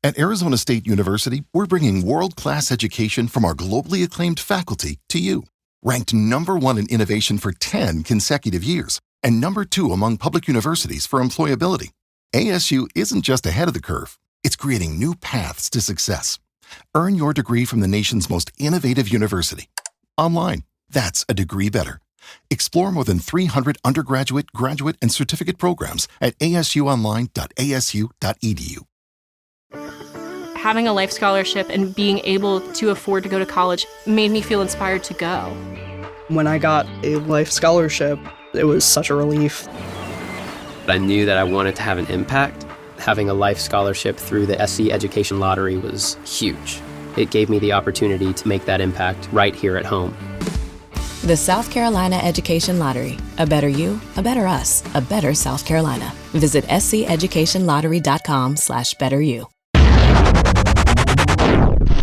At Arizona State University, we're bringing world-class education from our globally acclaimed faculty to you. Ranked #1 in innovation for 10 consecutive years and #2 among public universities for employability. ASU isn't just ahead of the curve, it's creating new paths to success. Earn your degree from the nation's most innovative university. Online, that's a degree better. Explore more than 300 undergraduate, graduate, and certificate programs at asuonline.asu.edu. Having a life scholarship and being able to afford to go to college made me feel inspired to go. When I got a life scholarship, it was such a relief. I knew that I wanted to have an impact. Having a life scholarship through the SC Education Lottery was huge. It gave me the opportunity to make that impact right here at home. The South Carolina Education Lottery. A better you, a better us, a better South Carolina. Visit sceducationlottery.com/betteryou.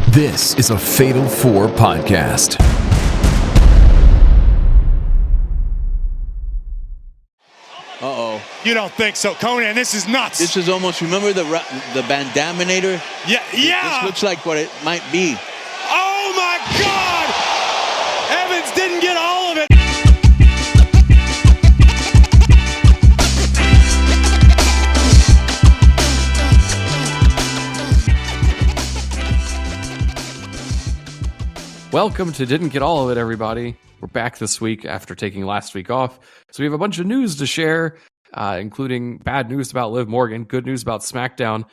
This is a Fatal 4 podcast. Uh-oh. You don't think so, Conan? This is nuts. This is almost, remember the Bandaminator? Yeah. This looks like what it might be. Oh, my God! Evans didn't get all of it. Welcome to Didn't Get All of It, everybody. We're back this week after taking last week off. So we have a bunch of news to share, including bad news about Liv Morgan, good news about SmackDown,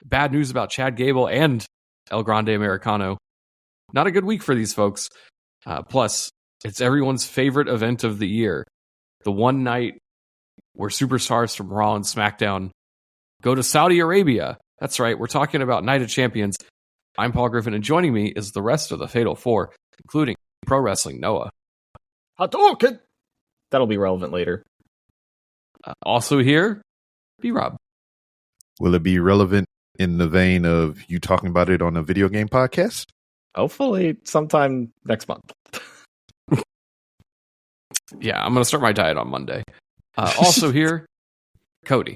bad news about Chad Gable and El Grande Americano. Not a good week for these folks. Plus, it's everyone's favorite event of the year. The one night where superstars from Raw and SmackDown go to Saudi Arabia. That's right, we're talking about Night of Champions. I'm Paul Griffin, and joining me is the rest of the Fatal 4, including Pro Wrestling Noah. Hadouken! That'll be relevant later. Also here, B-Rob. Will it be relevant in the vein of you talking about it on a video game podcast? Hopefully sometime next month. Yeah, I'm going to start my diet on Monday. Also here, Cody.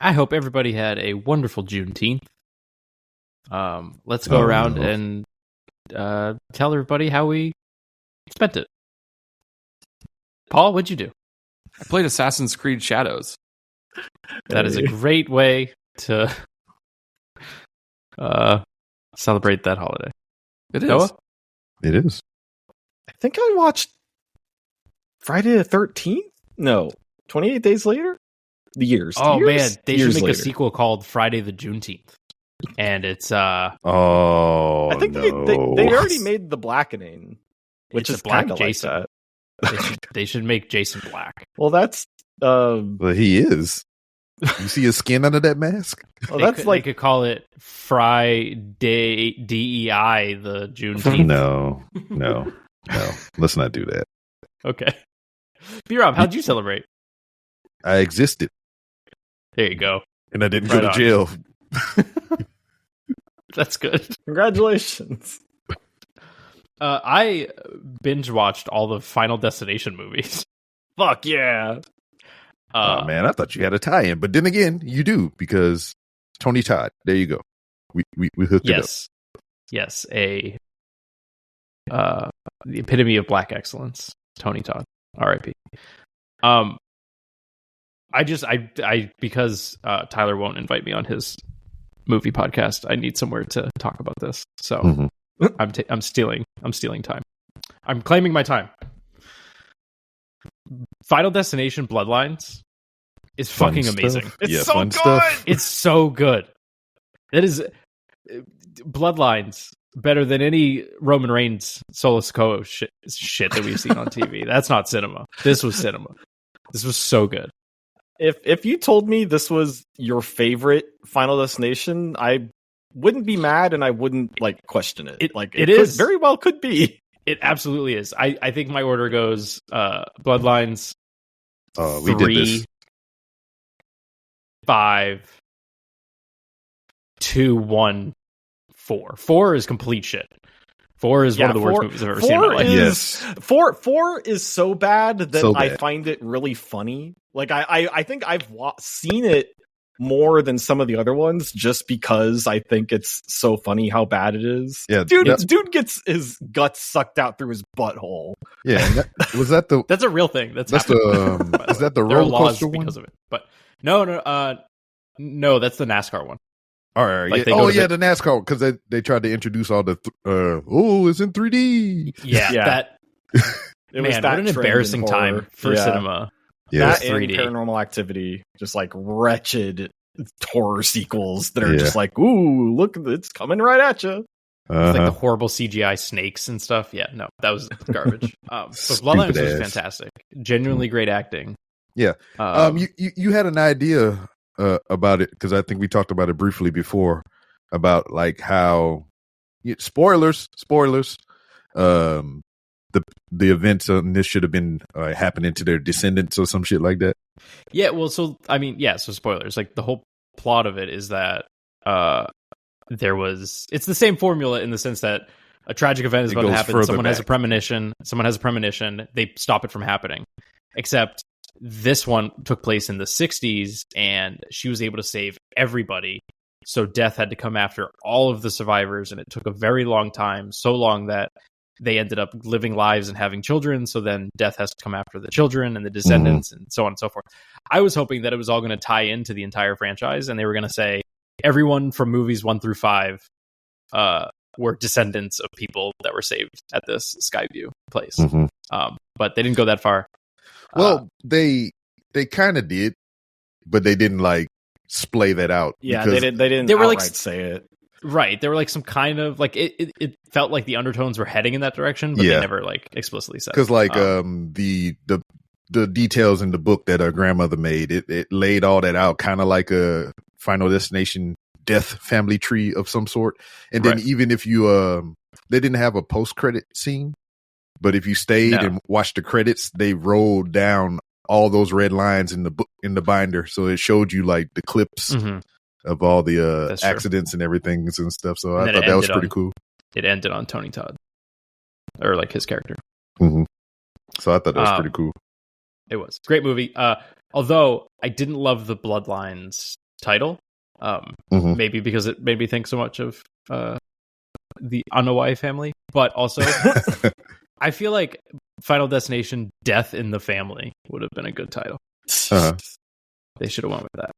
I hope everybody had a wonderful Juneteenth. Let's go around and tell everybody how we spent it. Paul, what'd you do? I played Assassin's Creed Shadows. That is a great way to celebrate that holiday. It is. Noah? It is. I think I watched Friday the 13th? No, 28 Days Later? Man, they should make a sequel called Friday the Juneteenth. And it's I think they already made the Blackening, which is Black kind of Jason. like that. They should make Jason Black. Well, that's Well, he is. You see his skin under that mask? well, They could call it Friday DEI the Juneteenth. No. Let's not do that. Okay. B-Rob, how'd you celebrate? I existed. There you go. And I didn't go to jail. That's good. Congratulations. I binge watched all the Final Destination movies. Fuck yeah. Oh man, I thought you had a tie-in, but then again, you do because Tony Todd. There you go. We hooked it up. Yes, the epitome of black excellence, Tony Todd, R.I.P. Because Tyler won't invite me on his movie podcast, I need somewhere to talk about this. So I'm stealing time. I'm claiming my time. Final Destination Bloodlines is fucking amazing. It's so good. Stuff. It's so good. It is Bloodlines better than any Roman Reigns Solo Sikoa shit that we've seen on TV. That's not cinema. This was cinema. This was so good. If you told me this was your favorite Final Destination, I wouldn't be mad and I wouldn't question it. It is very well could be. It absolutely is. I think my order goes Bloodlines. We did this. 5, 2, 1, 4. 4 is complete shit. 4 is one of the worst movies I've ever seen in my life. Yes. 4 is so bad that So bad. I find it really funny. I think I've seen it more than some of the other ones just because I think it's so funny how bad it is. Yeah, dude gets his guts sucked out through his butthole. Yeah, was that the? That's a real thing. That's the. Is that the roller coaster one? Because of it, but no, that's the NASCAR one. All right. Like the NASCAR because they tried to introduce all the. It's in 3D. Yeah. That. It was what an embarrassing time for cinema. Yeah, that 3D. And Paranormal Activity, just like wretched horror sequels that are just like, ooh, look, it's coming right at you. Like the horrible CGI snakes and stuff. Yeah, no, that was garbage. But Bloodlines was fantastic. Genuinely great acting. Yeah. You had an idea about it because I think we talked about it briefly before about like how spoilers. The events on this should have been happening to their descendants or some shit like that. Yeah, well, so spoilers. Like the whole plot of it is that it's the same formula in the sense that a tragic event is about to happen. Someone has a premonition. They stop it from happening. Except this one took place in the 60s, and she was able to save everybody. So death had to come after all of the survivors, and it took a very long time. So long that they ended up living lives and having children, so then death has to come after the children and the descendants and so on and so forth. I was hoping that it was all going to tie into the entire franchise, and they were going to say everyone from movies 1 through 5 were descendants of people that were saved at this Skyview place. But they didn't go that far. Well, they kind of did, but they didn't like splay that out. Yeah, they didn't they were outright like, say it. Right. There were like some kind of like it felt like the undertones were heading in that direction, but they never like explicitly said. Because like the details in the book that our grandmother made, it laid all that out kind of like a Final Destination death family tree of some sort. And then even if you they didn't have a post credit scene, but if you stayed and watched the credits, they rolled down all those red lines in the book in the binder, so it showed you like the clips. Of all the accidents and everything and stuff. So I thought that was pretty cool. It ended on Tony Todd. Or like his character. So I thought that was pretty cool. It was. Great movie. Although I didn't love the Bloodlines title. Maybe because it made me think so much of the Anoa'i family. But also, I feel like Final Destination Death in the Family would have been a good title. They should have went with that.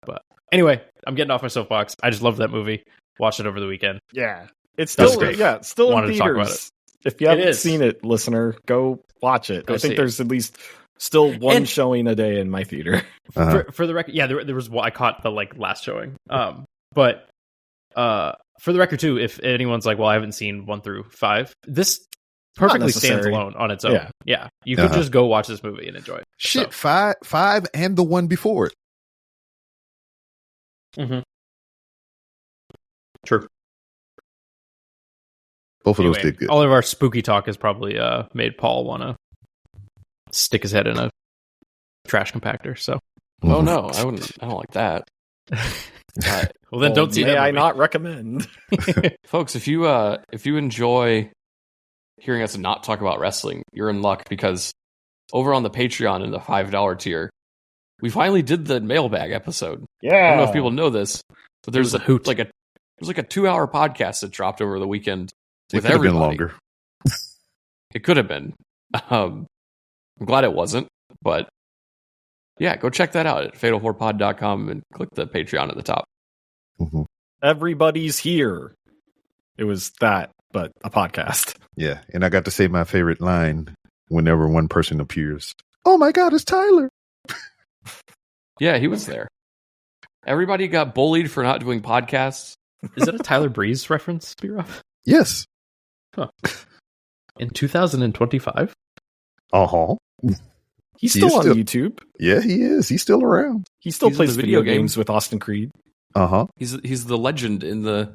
But anyway, I'm getting off my soapbox. I just loved that movie. Watched it over the weekend. Yeah. It's still in theaters. To talk about it. If you haven't seen it, listener, go watch it. I think there's at least still one showing a day in my theater. For the record, there was I caught the like last showing. But for the record too, if anyone's like, well, I haven't seen 1 through 5, this perfectly stands alone on its own. Yeah. You could just go watch this movie and enjoy it. Shit, 5 and the one before it. True. Both of those did good. All of our spooky talk has probably made Paul want to stick his head in a trash compactor. So, oh no, I don't like that. Well, then don't see that. May I not recommend, folks? If you enjoy hearing us not talk about wrestling, you're in luck because over on the Patreon in the $5 tier, we finally did the mailbag episode. Yeah, I don't know if people know this, but there's like a 2-hour podcast that dropped over the weekend with everybody. Been longer. It could have been. I'm glad it wasn't, but yeah, go check that out at fatal4pod.com and click the Patreon at the top. Everybody's here. It was that, but a podcast. Yeah, and I got to say my favorite line whenever one person appears. Oh my God, it's Tyler. Yeah, he was there. Everybody got bullied for not doing podcasts. Is that a Tyler Breeze reference, B-Rob? Yes. Huh. In 2025? He's still on YouTube. Yeah, he is. He's still around. He still plays video games with Austin Creed. He's the legend in the.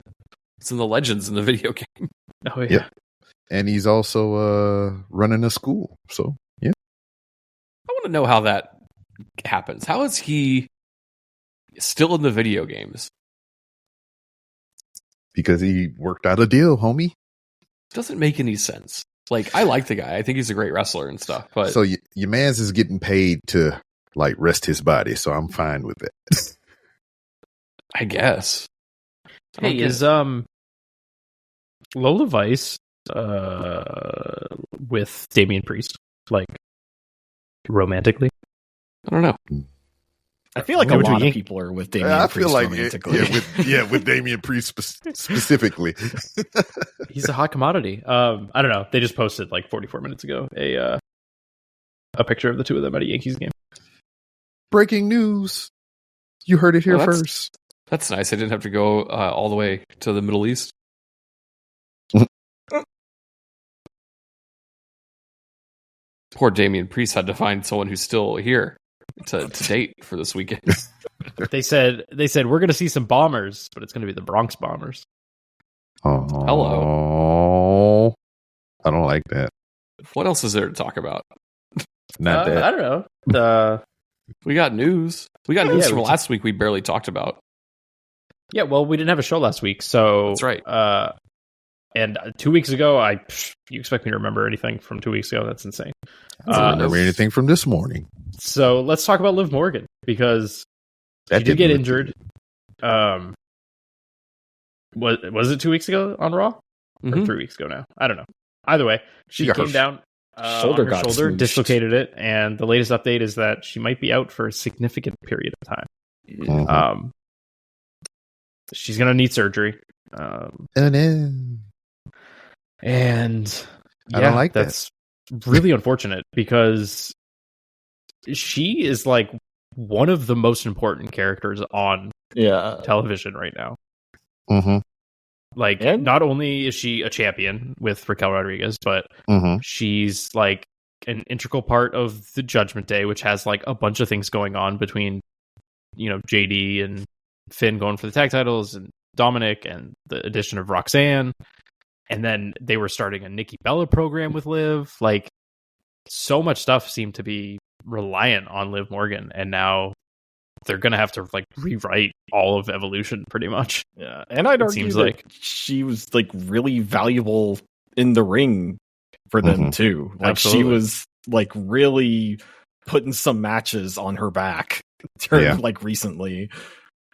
It's in the legends in the video game. Oh yeah. And he's also running a school. So yeah. I want to know how that happens. How is he still in the video games? Because he worked out a deal, homie. Doesn't make any sense. Like, I like the guy. I think he's a great wrestler and stuff. But so your man's is getting paid to like rest his body, so I'm fine with that. I guess. Hey, is Lola Vice with Damian Priest, like, romantically? I don't know. I feel like a lot of people are with Damian Priest. I feel like romantically. with Damian Priest specifically. He's a hot commodity. I don't know. They just posted like 44 minutes ago a picture of the two of them at a Yankees game. Breaking news. You heard it here first. That's nice. I didn't have to go all the way to the Middle East. Poor Damian Priest had to find someone who's still here to date for this weekend. They said we're going to see some bombers, but it's going to be the Bronx Bombers. Oh, hello. I don't like that. What else is there to talk about? Not that. I don't know. We got news. We got news from last week we barely talked about. Yeah, well, we didn't have a show last week, so that's right. And 2 weeks ago, you expect me to remember anything from 2 weeks ago? That's insane. I don't remember anything from this morning. So let's talk about Liv Morgan, because she did get injured. Was it 2 weeks ago on Raw? Or 3 weeks ago now? I don't know. Either way, she came down shoulder, dislocated it, and the latest update is that she might be out for a significant period of time. Mm-hmm. She's going to need surgery. And yeah, I don't like that's really unfortunate, because she is like one of the most important characters on television right now. Mm-hmm. Like, not only is she a champion with Raquel Rodriguez, but she's like an integral part of the Judgment Day, which has like a bunch of things going on between, JD and Finn going for the tag titles, and Dominic, and the addition of Roxanne. And then they were starting a Nikki Bella program with Liv. Like, so much stuff seemed to be reliant on Liv Morgan, and now they're gonna have to like rewrite all of Evolution pretty much. Yeah, and I'd argue that she was like really valuable in the ring for them too. Like, Absolutely. she was like really putting some matches on her back like recently.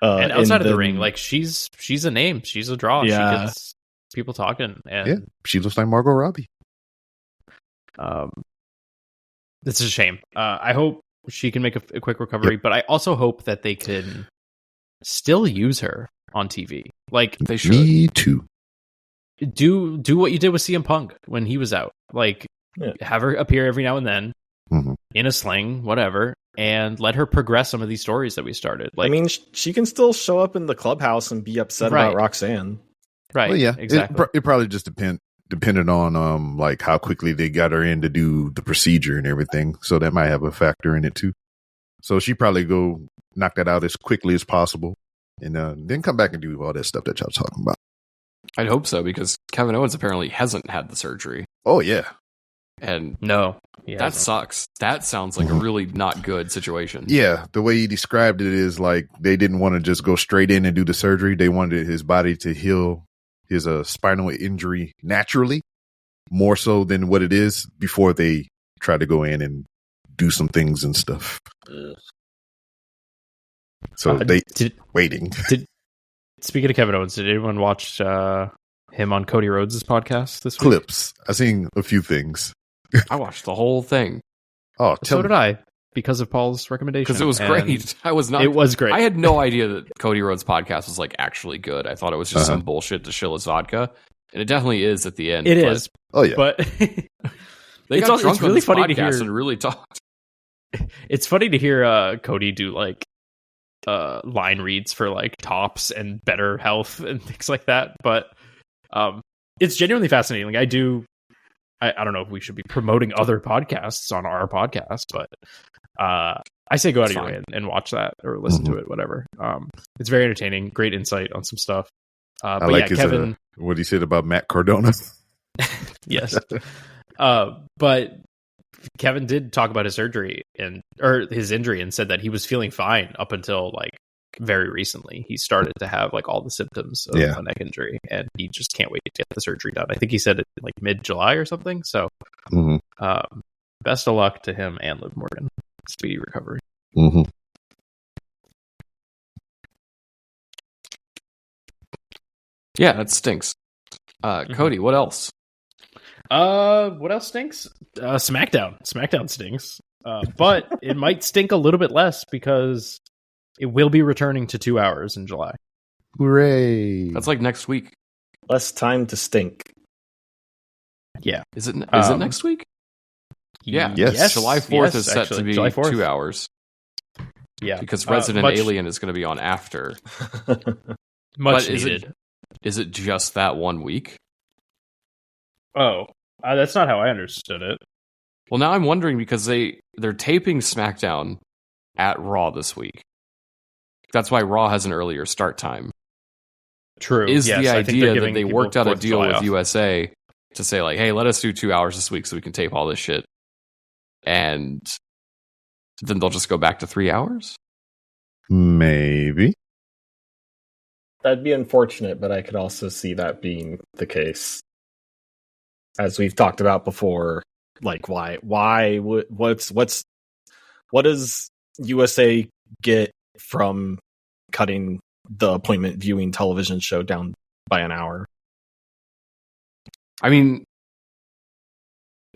And outside of the ring, like she's a name, she's a draw. Yeah. She gets people talking, and she looks like Margot Robbie. This is a shame. I hope she can make a quick recovery, but I also hope that they can still use her on TV. Like, they should. Me too. Do what you did with CM Punk when he was out. Like, have her appear every now and then in a sling, whatever, and let her progress some of these stories that we started. Like, I mean, she can still show up in the clubhouse and be upset about Roxanne. Right. Well, yeah, exactly. It probably just depended on like how quickly they got her in to do the procedure and everything. So that might have a factor in it too. So she probably go knock that out as quickly as possible, and then come back and do all that stuff that y'all talking about. I'd hope so, because Kevin Owens apparently hasn't had the surgery. Oh yeah. And no, that sucks. That sounds like a really not good situation. Yeah, the way he described it is like they didn't want to just go straight in and do the surgery. They wanted his body to heal his spinal injury naturally, more so than what it is, before they try to go in and do some things and stuff. So waiting. Speaking of Kevin Owens, did anyone watch him on Cody Rhodes' podcast this week? Clips. I've seen a few things. I watched the whole thing. Oh, so did I, because of Paul's recommendation. Because it was great. It was great. I had no idea that Cody Rhodes' podcast was like actually good. I thought it was just some bullshit to shill his vodka, and it definitely is at the end. It is. Oh yeah, but they got drunk really on this funny to hear and really talked. It's funny to hear Cody do like line reads for like Tops and Better Health and things like that. But it's genuinely fascinating. Like, I don't know if we should be promoting other podcasts on our podcast, but I say go out of your way and watch that or listen to it, whatever. It's very entertaining, great insight on some stuff. I like his, Kevin, what he said about Matt Cardona. Yes. But Kevin did talk about his surgery or his injury, and said that he was feeling fine up until like very recently. He started to have like all the symptoms of a neck injury, and he just can't wait to get the surgery done. I think he said it like mid-July or something. So best of luck to him and Liv Morgan. Speedy recovery. Yeah, that stinks. Cody, what else? What else stinks? SmackDown. SmackDown stinks. But it might stink a little bit less because it will be returning to 2 hours in July. Hooray! That's like next week. Less time to stink. Yeah. Is it next week? Yeah. Yes. July 4th is set actually. to be July 4th. 2 hours. Yeah. Because Resident Alien is going to be on after. Much but needed. Is it just that 1 week? Oh, that's not how I understood it. Well, now I'm wondering because they're taping SmackDown at Raw this week. That's why Raw has an earlier start time. True. Is yes, the idea that they worked out a 4th of deal July with off. USA to say, like, hey, let us do 2 hours this week so we can tape all this shit. And then they'll just go back to 3 hours? Maybe. That'd be unfortunate, but I could also see that being the case. As we've talked about before, like what does USA get from cutting the appointment viewing television show down by an hour? I mean,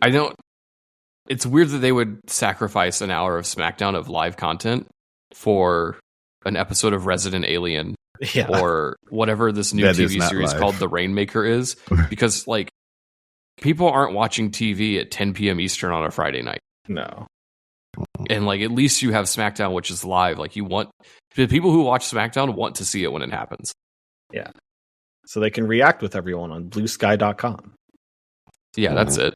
I don't. It's weird that they would sacrifice an hour of SmackDown of live content for an episode of Resident Alien or whatever this new TV series called The Rainmaker is, because like people aren't watching TV at 10 p.m. Eastern on a Friday night. No. And like at least you have SmackDown, which is live. Like the people who watch SmackDown want to see it when it happens. Yeah. So they can react with everyone on bluesky.com. Yeah, that's it.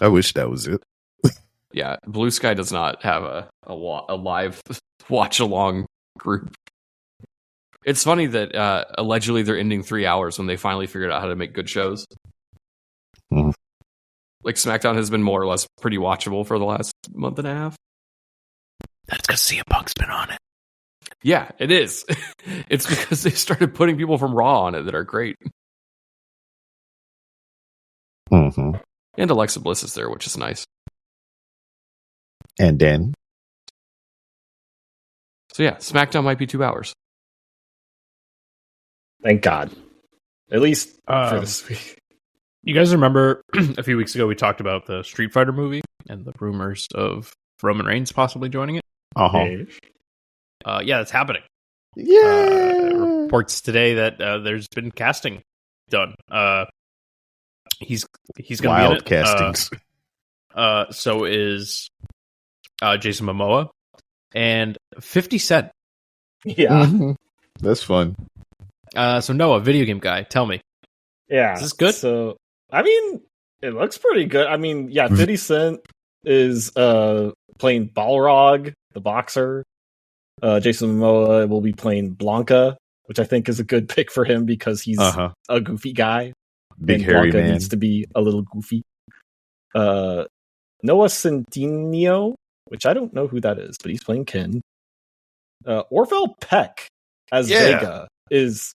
I wish that was it. Yeah, Blue Sky does not have a live watch along group. It's funny that allegedly they're ending 3 hours when they finally figured out how to make good shows. Mm. Like SmackDown has been more or less pretty watchable for the last month and a half. That's because CM Punk's been on it. Yeah, it is. It's because they started putting people from Raw on it that are great. Mm-hmm. And Alexa Bliss is there, which is nice. And then? So yeah, SmackDown might be 2 hours. Thank God. At least for this week. You guys remember a few weeks ago we talked about the Street Fighter movie and the rumors of Roman Reigns possibly joining it? Uh-huh. Yeah, that's happening. Yeah. Reports today that there's been casting done. He's going to be in it. Castings. So is Jason Momoa and 50 Cent. Yeah. Mm-hmm. That's fun. So Noah, video game guy, tell me. Yeah. Is this good? So, I mean, it looks pretty good. I mean, yeah, 50 Cent is playing Balrog, the boxer. Jason Momoa will be playing Blanca, which I think is a good pick for him because he's a goofy guy. Big and hairy Blanca man. needs to be a little goofy. Noah Centineo, which I don't know who that is, but he's playing Ken. Orville Peck as Vega is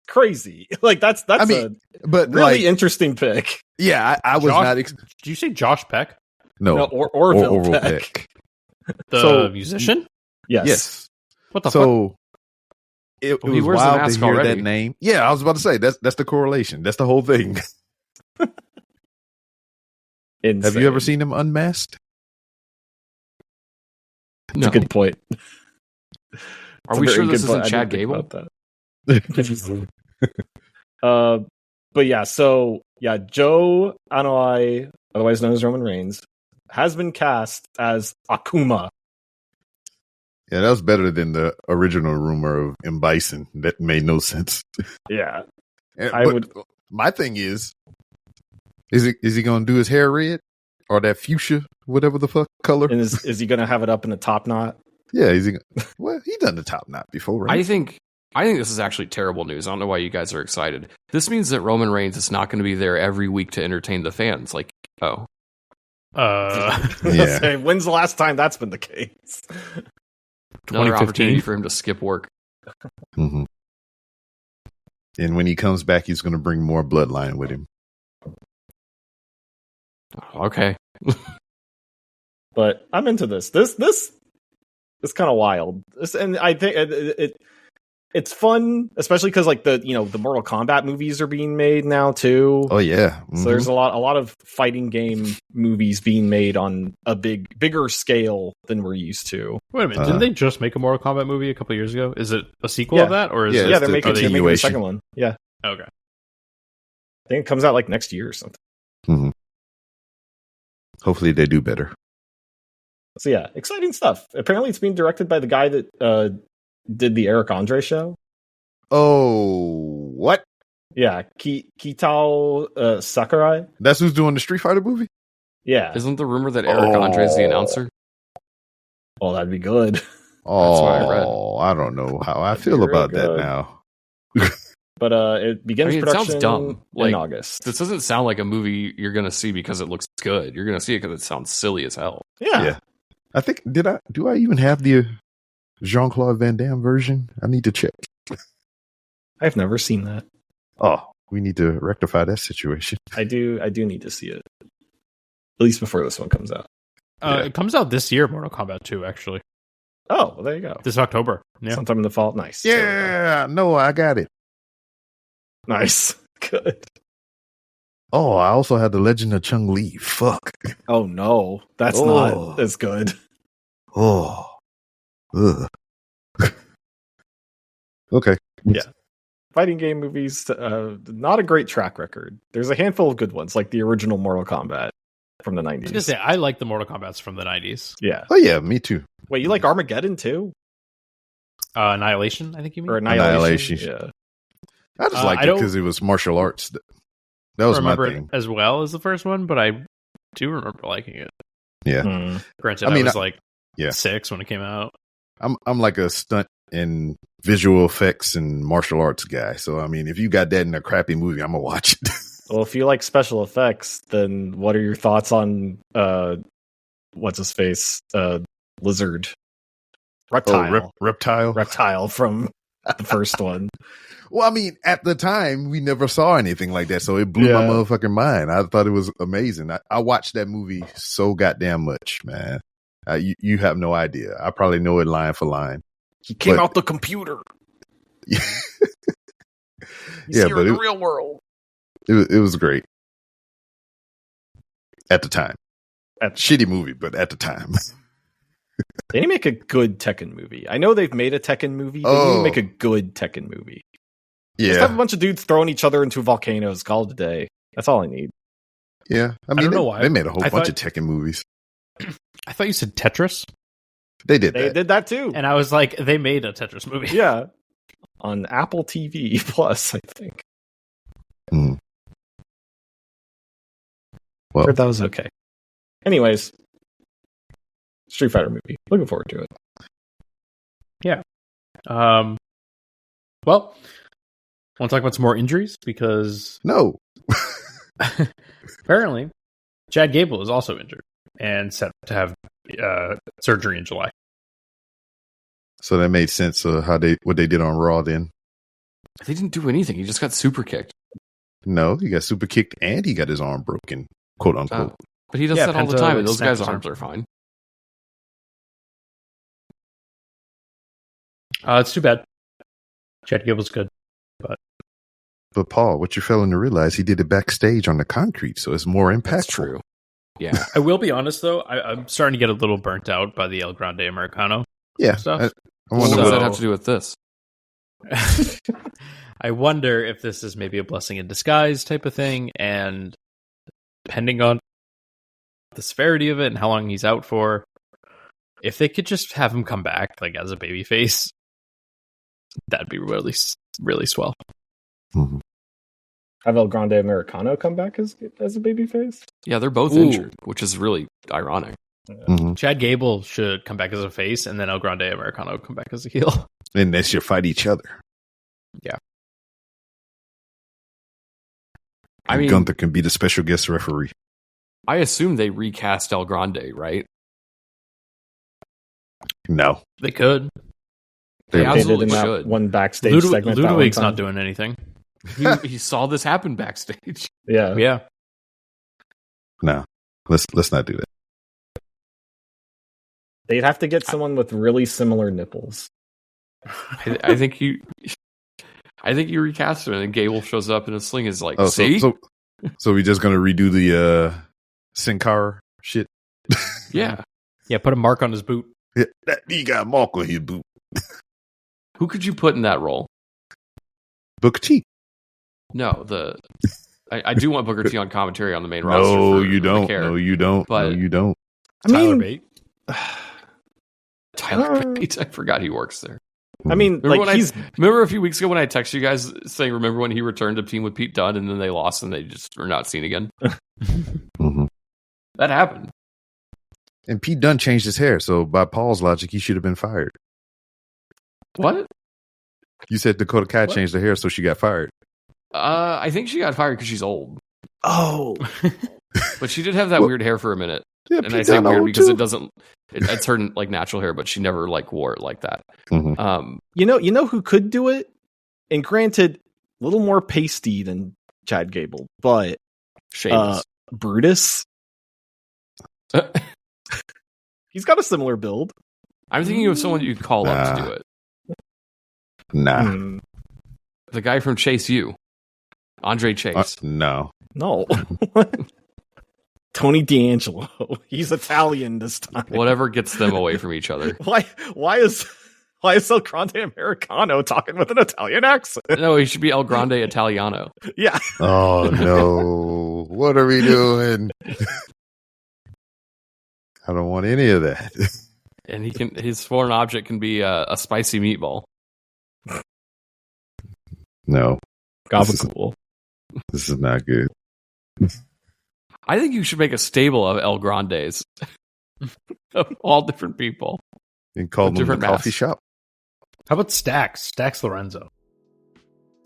crazy. Like that's a really interesting pick. Yeah, I was not. Did you say Josh Peck? No, Orville Peck. The musician? Yes. What the fuck? It was wears the wild mask to hear already. that name. Yeah, I was about to say that's the correlation. That's the whole thing. Have you ever seen him unmasked? That's a good point. Are we sure this isn't Chad Gable? But yeah, so yeah, Joe Anoa'i, otherwise known as Roman Reigns, has been cast as Akuma. Yeah, that was better than the original rumor of M. Bison. That made no sense. Yeah. My thing is he going to do his hair red or that fuchsia, whatever the fuck color? And is he going to have it up in a top knot? Yeah, well, he done the top knot before, right? I think this is actually terrible news. I don't know why you guys are excited. This means that Roman Reigns is not going to be there every week to entertain the fans. Like, yeah. When's the last time that's been the case? Another opportunity for him to skip work. Mm-hmm. And when he comes back, he's going to bring more bloodline with him. Okay. But I'm into this. This is kind of wild. And I think it's fun, especially because like the Mortal Kombat movies are being made now too. Oh yeah. Mm-hmm. So there's a lot of fighting game movies being made on a bigger scale than we're used to. Wait a minute, didn't they just make a Mortal Kombat movie a couple years ago? Is it a sequel of that, or is they're making the second one? Yeah. Okay. I think it comes out like next year or something. Mm-hmm. Hopefully they do better. So yeah, exciting stuff. Apparently it's being directed by the guy that did the Eric Andre show. Oh, what? Yeah, Kitao Sakurai. That's who's doing the Street Fighter movie? Yeah. Isn't the rumor that Eric Andre is the announcer? Oh, that'd be good. That's what I read. I don't know how I feel about that now. But it begins it production sounds dumb. in August. This doesn't sound like a movie you're going to see because it looks good. You're going to see it because it sounds silly as hell. Yeah. I think, do I even have the Jean-Claude Van Damme version? I need to check. I've never seen that. Oh, we need to rectify that situation. I do need to see it. At least before this one comes out. It comes out this year, Mortal Kombat 2, actually. Oh, well, there you go. This October. Yeah. Sometime in the fall. Nice. Yeah, no, I got it. Nice. Good. Oh, I also had The Legend of Chun-Li. Fuck. Oh, no. That's not as good. Oh. Ugh. Okay. Yeah. Fighting game movies, not a great track record. There's a handful of good ones, like the original Mortal Kombat from the 90s. I was going to say, I like the Mortal Kombats from the 90s. Yeah. Oh, yeah, me too. Wait, you like Armageddon, too? Annihilation, I think you mean? Or Annihilation. Yeah. I just liked it because it was martial arts. That was my thing. As well as the first one, but I do remember liking it. Yeah. Granted, I was like 6 when it came out. I'm like a stunt and visual effects and martial arts guy. So, I mean, if you got that in a crappy movie, I'm going to watch it. Well, if you like special effects, then what are your thoughts on, what's his face? Lizard. Reptile. Reptile from the first one. Well, I mean, at the time, we never saw anything like that, so it blew my motherfucking mind. I thought it was amazing. I watched that movie so goddamn much, man. You have no idea. I probably know it line for line. He came out the computer. He's here in the real world. It was great. At the time. Shitty movie, but at the time. They need to make a good Tekken movie. I know they've made a Tekken movie. They need to make a good Tekken movie. Yeah. Just have a bunch of dudes throwing each other into volcanoes. Call it a day. That's all I need. Yeah. I mean, I don't know why. They made a whole bunch of Tekken movies. I thought you said Tetris. They did that too. And I was like, they made a Tetris movie. Yeah. On Apple TV Plus, I think. Mm. Well, heard that was okay. Anyways, Street Fighter movie. Looking forward to it. Yeah. Well, want to talk about some more injuries? Because no. Apparently, Chad Gable is also injured and set to have surgery in July. So that made sense of what they did on Raw then. They didn't do anything. He just got super kicked. No, he got super kicked and he got his arm broken, quote unquote. But he does that all the time, and those guys' arms are fine. It's too bad. Chad Gable's good, but Paul, what you're failing to realize, he did it backstage on the concrete, so it's more impactful. That's true. Yeah, I will be honest though. I'm starting to get a little burnt out by the El Grande Americano. Yeah, stuff. What does that have to do with this? I wonder if this is maybe a blessing in disguise type of thing, and depending on the severity of it and how long he's out for, if they could just have him come back like as a babyface, that'd be really, really swell. Mm-hmm. Have El Grande Americano come back as a babyface? Yeah, they're both injured, which is really ironic. Mm-hmm. Chad Gable should come back as a face, and then El Grande Americano come back as a heel. And they should fight each other. Yeah. I mean, Gunther can be the special guest referee. I assume they recast El Grande, right? No. They could. They absolutely should. One backstage segment. Ludwig's not doing anything. He saw this happen backstage. Yeah. Yeah. No. Let's not do that. They'd have to get someone with really similar nipples. I think you recast him, and Gable shows up in a sling. Is like, see, so we just gonna redo the Sin Cara shit? Yeah. Put a mark on his boot. Yeah, he got a mark on his boot. Who could you put in that role? Booker T. No, I do want Booker T on commentary on the main roster. No, you don't. No, you don't. But no, you don't. Tyler Bate. Tyler Bate. I forgot he works there. I mean, remember a few weeks ago when I texted you guys saying, remember when he returned to team with Pete Dunne and then they lost and they just were not seen again? Mm-hmm. That happened. And Pete Dunne changed his hair, so by Paul's logic, he should have been fired. What? You said Dakota Kai changed her hair, so she got fired. I think she got fired because she's old. Oh. But she did have that weird hair for a minute. Yeah, and I say weird because it's her like natural hair, but she never like wore it like that. Mm-hmm. You know who could do it? And granted, a little more pasty than Chad Gable, but Brutus. He's got a similar build. I'm thinking of someone you could call up to do it. Nah. The guy from Chase U. Andre Chase. No. Tony D'Angelo. He's Italian this time. Whatever gets them away from each other. Why is El Grande Americano talking with an Italian accent? No, he should be El Grande Italiano. Yeah. Oh no. What are we doing? I don't want any of that. And his foreign object can be a spicy meatball. No. Gabagool. This is not good. I think you should make a stable of El Grandes. Of all different people. And call them the coffee shop. How about Stax? Stax Lorenzo.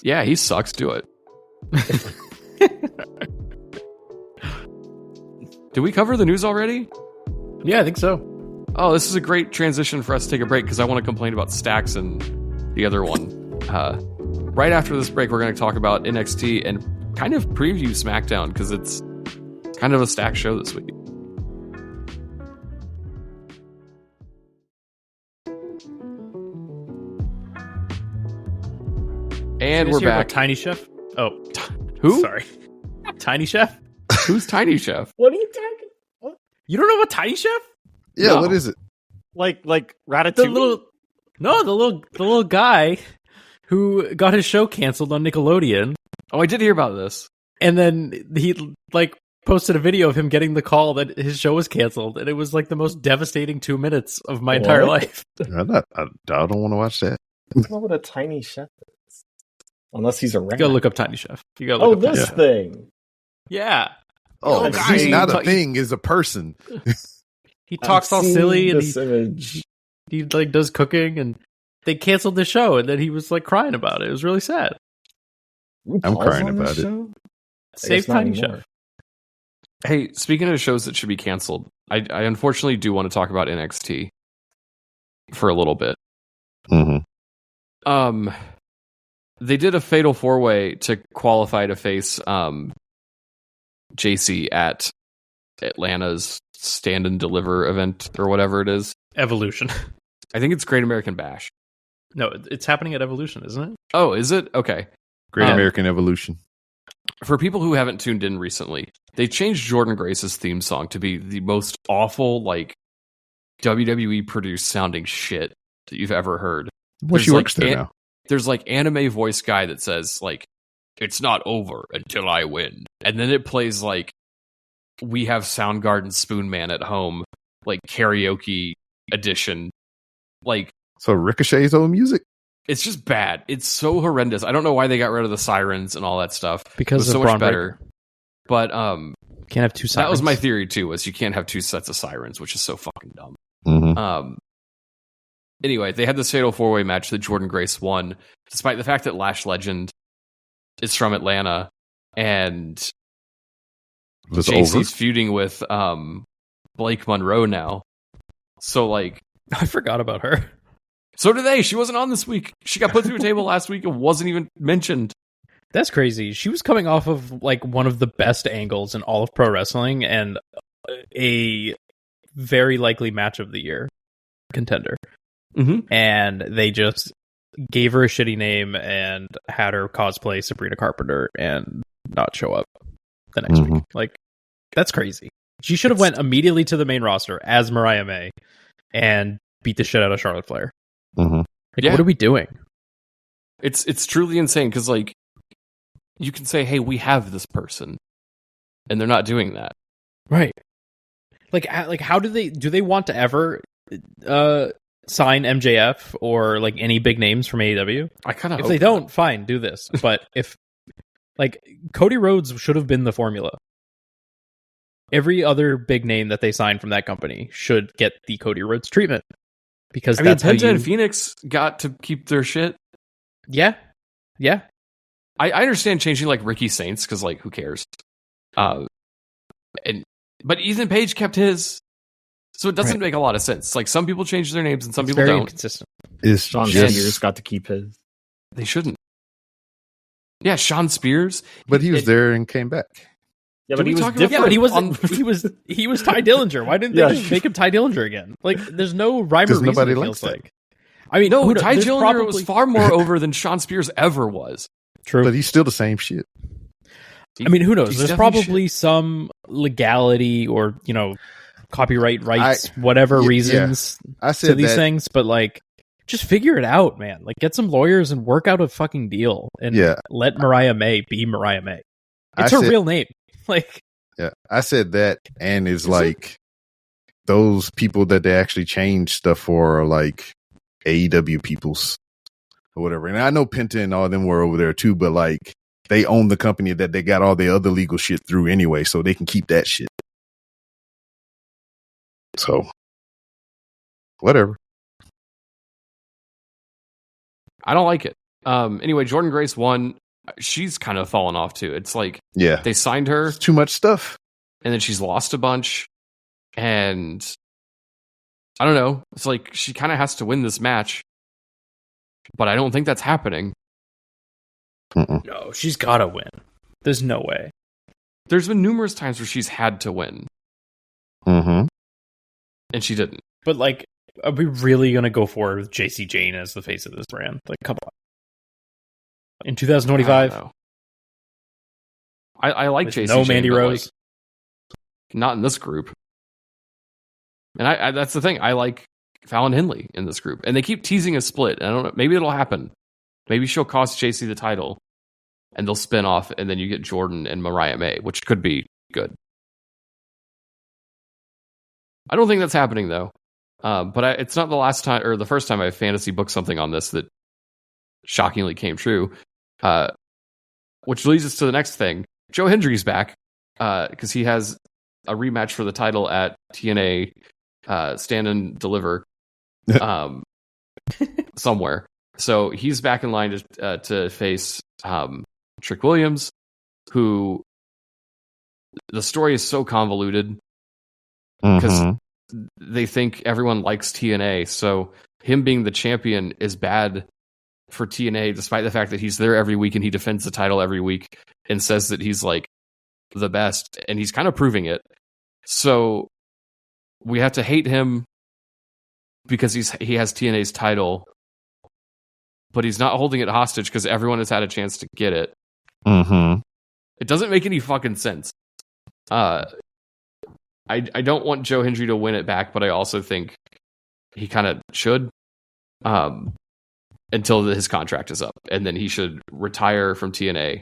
Yeah, he sucks. Do it. Did we cover the news already? Yeah, I think so. Oh, this is a great transition for us to take a break because I want to complain about Stax and the other one. Right after this break, we're going to talk about NXT and kind of preview SmackDown because it's kind of a stacked show this week. And we're back. Tiny Chef? Oh. Who? Sorry. Tiny Chef? Who's Tiny Chef? What are you talking about? You don't know about Tiny Chef? Yeah, No. What is it? Like Ratatouille? The little guy who got his show canceled on Nickelodeon. Oh, I did hear about this. And then he posted a video of him getting the call that his show was canceled, and it was like the most devastating 2 minutes of my entire life. I don't want to watch that. I don't know what a tiny chef is. Unless he's a rat. You gotta look up Tiny Chef. You gotta look up up this thing. Yeah. Oh, he's not a thing, is a person. He talks all silly and image. he like does cooking, and they canceled the show, and then he was like crying about it. It was really sad. I'm crying about it. Save Tiny Chef. Hey, speaking of shows that should be canceled, I unfortunately do want to talk about NXT for a little bit. Mm-hmm. They did a fatal 4-way to qualify to face JC at Atlanta's Stand and Deliver event or whatever it is. Evolution. I think it's Great American Bash. No, it's happening at Evolution, isn't it? Oh, is it? Okay. Great American Evolution. For people who haven't tuned in recently, they changed Jordan Grace's theme song to be the most awful, like, WWE produced sounding shit that you've ever heard. Well, she works there now. There's like anime voice guy that says like, "It's not over until I win," and then it plays like, "We have Soundgarden Spoon Man at home," like karaoke edition. Like, so Ricochet's old music. It's just bad. It's so horrendous. I don't know why they got rid of the sirens and all that stuff. Because it was so much better. But can't have two sirens. That was my theory too. Was you can't have two sets of sirens, which is so fucking dumb. Mm-hmm. Anyway, they had this fatal 4-way match that Jordan Grace won, despite the fact that Lash Legend is from Atlanta and JC's feuding with Blake Monroe now. So like, I forgot about her. So did they. She wasn't on this week. She got put through a table last week and wasn't even mentioned. That's crazy. She was coming off of like one of the best angles in all of pro wrestling and a very likely match of the year contender. Mm-hmm. And they just gave her a shitty name and had her cosplay Sabrina Carpenter and not show up the next week. Like, that's crazy. She should have went immediately to the main roster as Mariah May and beat the shit out of Charlotte Flair. Like, what are we doing? It's truly insane because, like, you can say, hey, we have this person, and they're not doing that. Right. Like how do they want to ever sign MJF or like any big names from AEW? I kind of if they don't, fine, do this. But if like Cody Rhodes should have been the formula. Every other big name that they signed from that company should get the Cody Rhodes treatment because that's how Penta and Phoenix got to keep their shit. Yeah. I understand changing like Ricky Saints because like who cares? But Ethan Page kept his, so it doesn't make a lot of sense. Like some people change their names and some people don't. Inconsistent. Sean Spears got to keep his. They shouldn't. Yeah, Sean Spears, but he was there and came back. Yeah, but he was different. Yeah, but he was Ty Dillinger. Why didn't they just make him Ty Dillinger again? Like, there's no rhyme or reason. Nobody it likes feels that. like. I mean, no, Ty Dillinger was far more over than Sean Spears ever was. True, but he's still the same shit. I mean, who knows? There's probably some legality or copyright rights, whatever reasons I said to these things. But like, just figure it out, man. Like, get some lawyers and work out a fucking deal, and let Mariah May be Mariah May. It's her real name. Like, yeah, I said that, and it's like those people that they actually change stuff for are like AEW peoples or whatever. And I know Penta and all them were over there too, but like they own the company that they got all the other legal shit through anyway, so they can keep that shit. So, whatever. I don't like it. Anyway, Jordan Grace won. She's kind of fallen off too. It's like, they signed her. It's too much stuff. And then she's lost a bunch. And I don't know. It's like she kind of has to win this match. But I don't think that's happening. No, she's got to win. There's no way. There's been numerous times where she's had to win. And she didn't. But like, are we really going to go forward with JC Jane as the face of this brand? Like, come on. In 2025, I like JC. No Mandy Rose, like, not in this group. And I that's the thing. I like Fallon Henley in this group, and they keep teasing a split. I don't know. Maybe it'll happen. Maybe she'll cost JC the title, and they'll spin off, and then you get Jordan and Mariah May, which could be good. I don't think that's happening though. But it's not the last time or the first time I fantasy booked something on this that shockingly came true. Which leads us to the next thing. Joe Hendry's back because he has a rematch for the title at TNA Stand and Deliver somewhere. So he's back in line to face Trick Williams, who the story is so convoluted because they think everyone likes TNA. So him being the champion is bad for TNA, despite the fact that he's there every week and he defends the title every week and says that he's like the best, and he's kind of proving it. So we have to hate him because he has TNA's title, but he's not holding it hostage because everyone has had a chance to get it. It doesn't make any fucking sense. I don't want Joe Hendry to win it back, but I also think he kind of should. Until his contract is up, and then he should retire from TNA.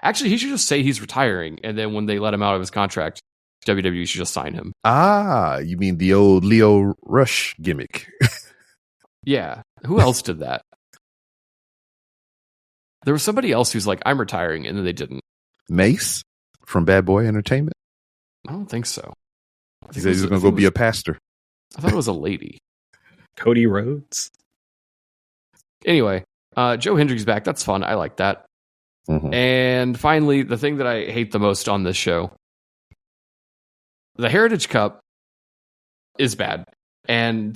Actually, he should just say he's retiring, and then when they let him out of his contract, WWE should just sign him. You mean the old Leo Rush gimmick? Yeah. Who else did that? There was somebody else who's like, I'm retiring, and then they didn't. Mace from Bad Boy Entertainment? I don't think so. He said he was going to go be a pastor. I thought it was a lady. Cody Rhodes? Anyway, Joe Hendry's back. That's fun. I like that. And finally, the thing that I hate the most on this show, the Heritage Cup is bad. And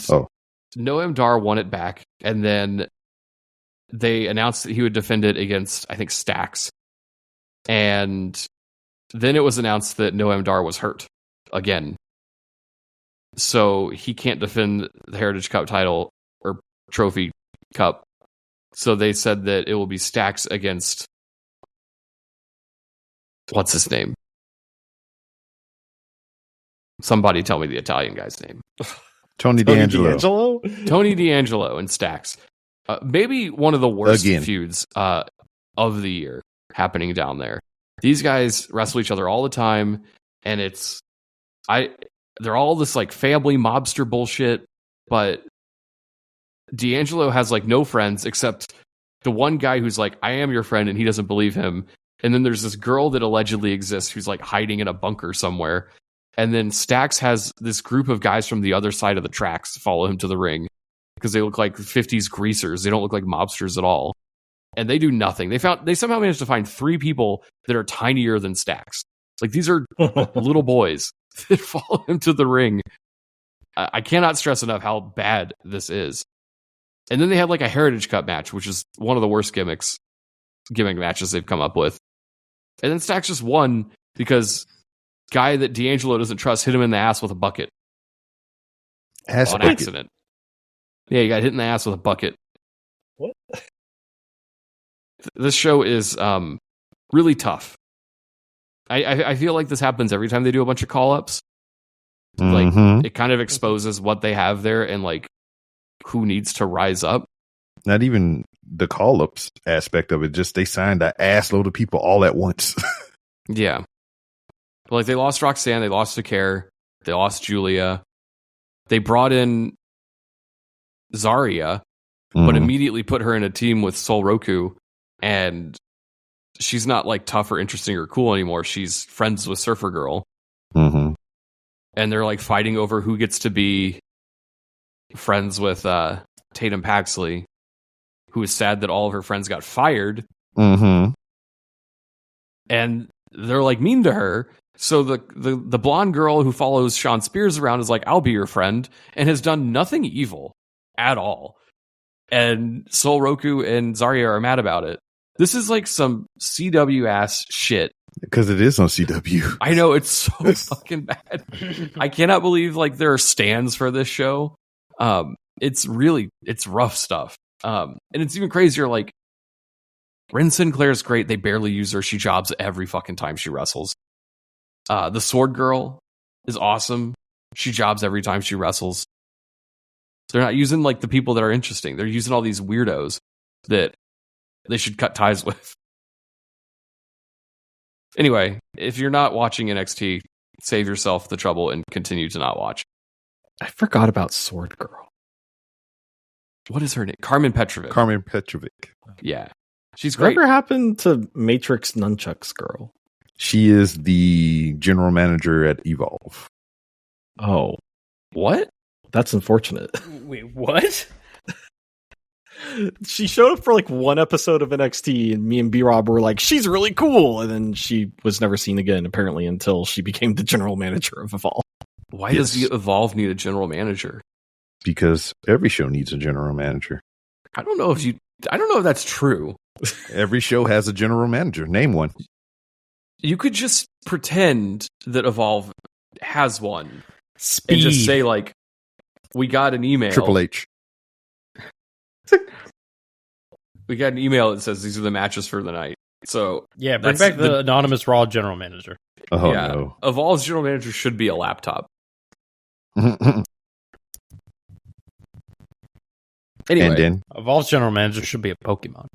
Noam Dar won it back. And then they announced that he would defend it against, I think, Stax. And then it was announced that Noam Dar was hurt again. So he can't defend the Heritage Cup title or Trophy Cup So they said that it will be Stacks against what's his name? Somebody tell me the Italian guy's name. Tony D'Angelo. Tony D'Angelo and Stacks. Maybe one of the worst feuds of the year happening down there. These guys wrestle each other all the time, and they're all this like family mobster bullshit, but D'Angelo has like no friends except the one guy who's like, I am your friend, and he doesn't believe him. And then there's this girl that allegedly exists who's like hiding in a bunker somewhere. And then Stacks has this group of guys from the other side of the tracks follow him to the ring because they look like 50s greasers. They don't look like mobsters at all. And they do nothing. They somehow managed to find 3 people that are tinier than Stacks. Like, these are little boys that follow him to the ring. I cannot stress enough how bad this is. And then they had like a Heritage Cup match, which is one of the worst gimmick matches they've come up with. And then Stacks just won because guy that D'Angelo doesn't trust hit him in the ass with a bucket. On accident. Yeah, he got hit in the ass with a bucket. What? This show is really tough. I feel like this happens every time they do a bunch of call-ups. Like, it kind of exposes what they have there and like who needs to rise up. Not even the call-ups aspect of it, just they signed an ass load of people all at once. Yeah. Like, they lost Roxanne, they lost Sakare, they lost Julia. They brought in Zarya, but immediately put her in a team with Sol Roku, and she's not like tough or interesting or cool anymore. She's friends with Surfer Girl. And they're like fighting over who gets to be friends with Tatum Paxley, who is sad that all of her friends got fired. And they're like mean to her. So the blonde girl who follows Sean Spears around is like, I'll be your friend, and has done nothing evil at all. And Sol Roku and Zarya are mad about it. This is like some CW ass shit. Because it is on CW. I know, it's so fucking bad. I cannot believe like there are stands for this show. It's rough stuff. And it's even crazier. Like, Ren Sinclair's great. They barely use her. She jobs every fucking time she wrestles. The Sword Girl is awesome. She jobs every time she wrestles. They're not using like the people that are interesting. They're using all these weirdos that they should cut ties with. Anyway, if you're not watching NXT, save yourself the trouble and continue to not watch. I forgot about Sword Girl. What is her name? Carmen Petrovic. Carmen Petrovic. Yeah. She's great. Whatever happened to Matrix Nunchucks Girl? She is the general manager at Evolve. Oh. What? That's unfortunate. Wait, what? She showed up for like one episode of NXT, and me and B-Rob were like, she's really cool. And then she was never seen again, apparently, until she became the general manager of Evolve. Why does Evolve need a general manager? Because every show needs a general manager. I don't know if that's true. Every show has a general manager. Name one. You could just pretend that Evolve has one. Speed. And just say, like, we got an email. Triple H. We got an email that says these are the matches for the night. So yeah, bring back the anonymous Raw general manager. Oh, yeah. No. Evolve's general manager should be a laptop. Anyway. And then? Evolve's general manager should be a Pokemon.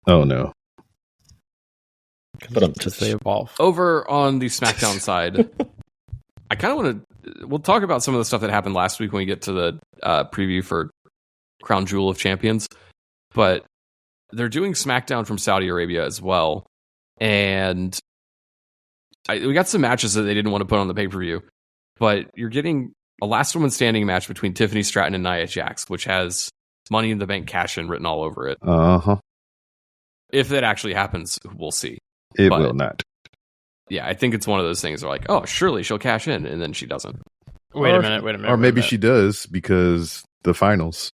Oh, no. But just say Evolve. Over on the SmackDown side, I kind of want to... We'll talk about some of the stuff that happened last week when we get to the preview for Crown Jewel of Champions. But they're doing SmackDown from Saudi Arabia as well. And we got some matches that they didn't want to put on the pay-per-view. But you're getting a last woman standing match between Tiffany Stratton and Nia Jax, which has Money in the Bank cash-in written all over it. Uh-huh. If that actually happens, we'll see. It will not. Yeah, I think it's one of those things where like, oh, surely she'll cash in, and then she doesn't. Wait a minute. Or maybe she does because the finals.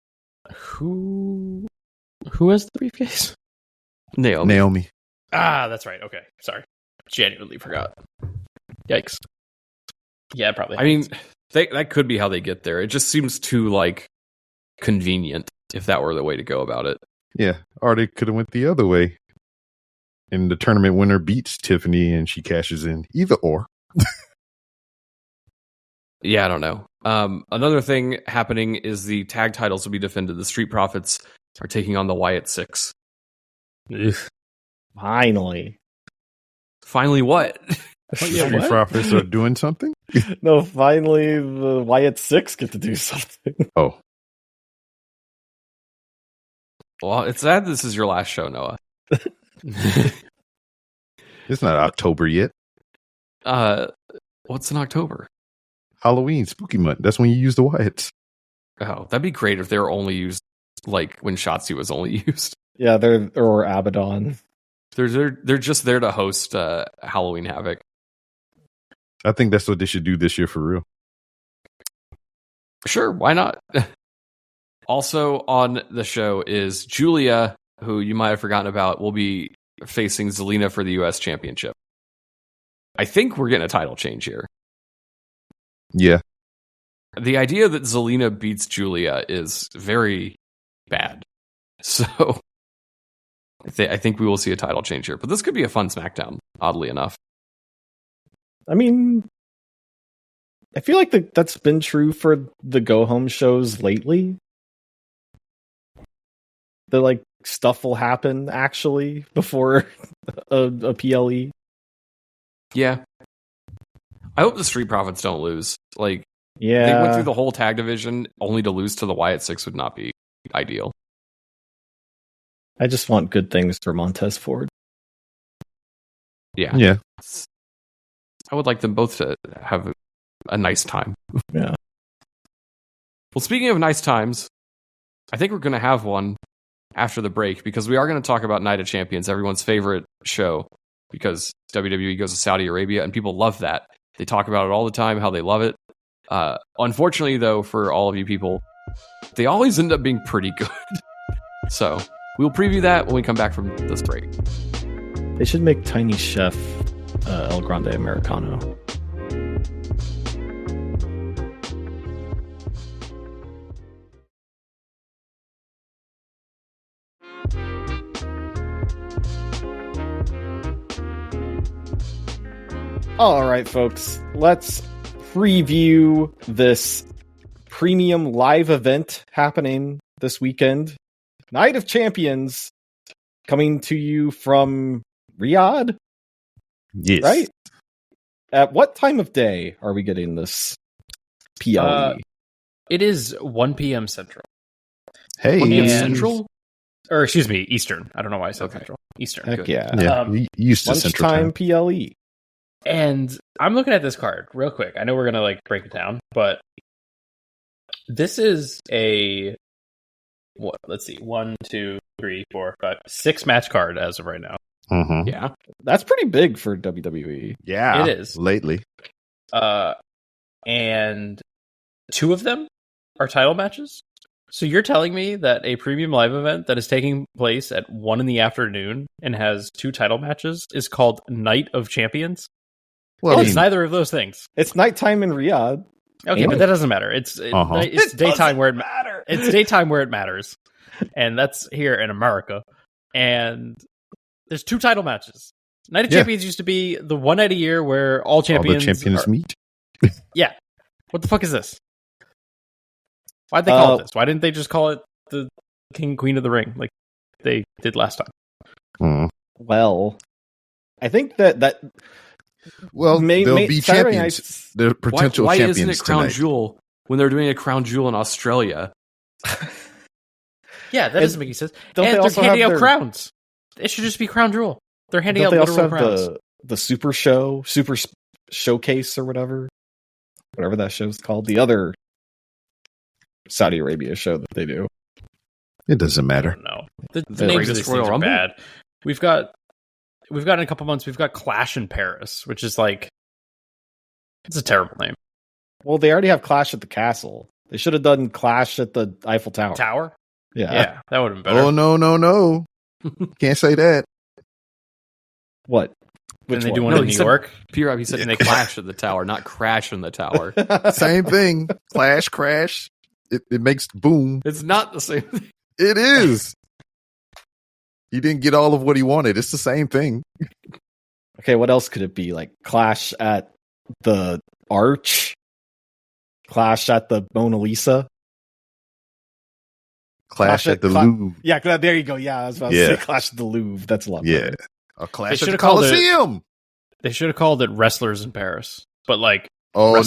Who has the briefcase? Naomi. Ah, that's right. Okay, sorry. Genuinely forgot. Yikes. Yeah, probably. I mean, that could be how they get there. It just seems too like convenient if that were the way to go about it. Yeah, or they could have went the other way. And the tournament winner beats Tiffany and she cashes in. Either or. Yeah, I don't know. Another thing happening is the tag titles will be defended. The Street Profits are taking on the Wyatt Six. Finally. Finally what? Street Profits are doing something? No, finally the Wyatt Six get to do something. Oh. Well, it's sad this is your last show, Noah. It's not October yet. What's in October? Halloween, spooky month. That's when you use the Wyatts. Oh, that'd be great if they were only used like when Shotzi was only used. Yeah, or Abaddon. They're just there to host Halloween Havoc. I think that's what they should do this year for real. Sure, why not? Also on the show is Julia, who you might have forgotten about, will be facing Zelina for the U.S. Championship. I think we're getting a title change here. Yeah. The idea that Zelina beats Julia is very bad. So I think we will see a title change here. But this could be a fun SmackDown, oddly enough. I mean, I feel like that's been true for the go-home shows lately. The like stuff will happen actually before a PLE. Yeah. I hope the Street Profits don't lose. Like, yeah, they went through the whole tag division only to lose to the Wyatt Six would not be ideal. I just want good things for Montez Ford. Yeah. Yeah. I would like them both to have a nice time. Yeah. Well, speaking of nice times, I think we're going to have one after the break because we are going to talk about Night of Champions, everyone's favorite show, because WWE goes to Saudi Arabia and people love that. They talk about it all the time, how they love it. Unfortunately, though, for all of you people, they always end up being pretty good. So we'll preview that when we come back from this break. They should make Tiny Chef El Grande Americano. All right, folks, let's preview this premium live event happening this weekend. Night of Champions, coming to you from Riyadh. Yes. Right? At what time of day are we getting this PLE? It is 1 p.m. Central. Hey. 1 p.m. Central? Or excuse me, Eastern. I don't know why I said Central. Eastern. Heck Good. yeah. Yeah, used to Central Lunchtime Time. PLE. And I'm looking at this card real quick. I know we're gonna like break it down, but this is a let's see, 1, 2, 3, 4, 5, 6 match card as of right now. Mm-hmm. Yeah, that's pretty big for WWE. Yeah, it is lately. And 2 of them are title matches. So you're telling me that a premium live event that is taking place at 1 in the afternoon and has 2 title matches is called Night of Champions? Well, it's neither of those things. It's nighttime in Riyadh. Okay, but that doesn't matter. It's daytime where it matters. It's daytime where it matters, and that's here in America. And there's 2 title matches. Night of Champions used to be the one night a year where all champions meet. Yeah. What the fuck is this? Why'd they call it this? Why didn't they just call it the King Queen of the Ring like they did last time? Well, I think that. Well, there'll be champions. The potential why champions isn't it Crown tonight. Jewel when they're doing a Crown Jewel in Australia? Yeah, that doesn't make any sense. Don't and they also they're handing have out crowns. It should just be Crown Jewel. They're handing out literal crowns. The Super Showcase or whatever that show's called. The other Saudi Arabia show that they do. It doesn't matter. No, the names of these things are bad. We've got in a couple months. We've got Clash in Paris, which is like it's a terrible name. Well, they already have Clash at the Castle. They should have done Clash at the Eiffel Tower. Yeah, that would have been better. Oh no! Can't say that. What? Which they do one in New York? P-Rob, he said they clash at the tower, not crash in the tower. Same thing. Clash, crash. It makes boom. It's not the same thing. It is. He didn't get all of what he wanted. It's the same thing. Okay, what else could it be? Like Clash at the Arch? Clash at the Mona Lisa? Clash at the Louvre. Yeah, there you go. Yeah, I was about to say Clash at the Louvre. That's a lot better. A Clash at the Coliseum. They should have called it Wrestlers in Paris. But like, no. I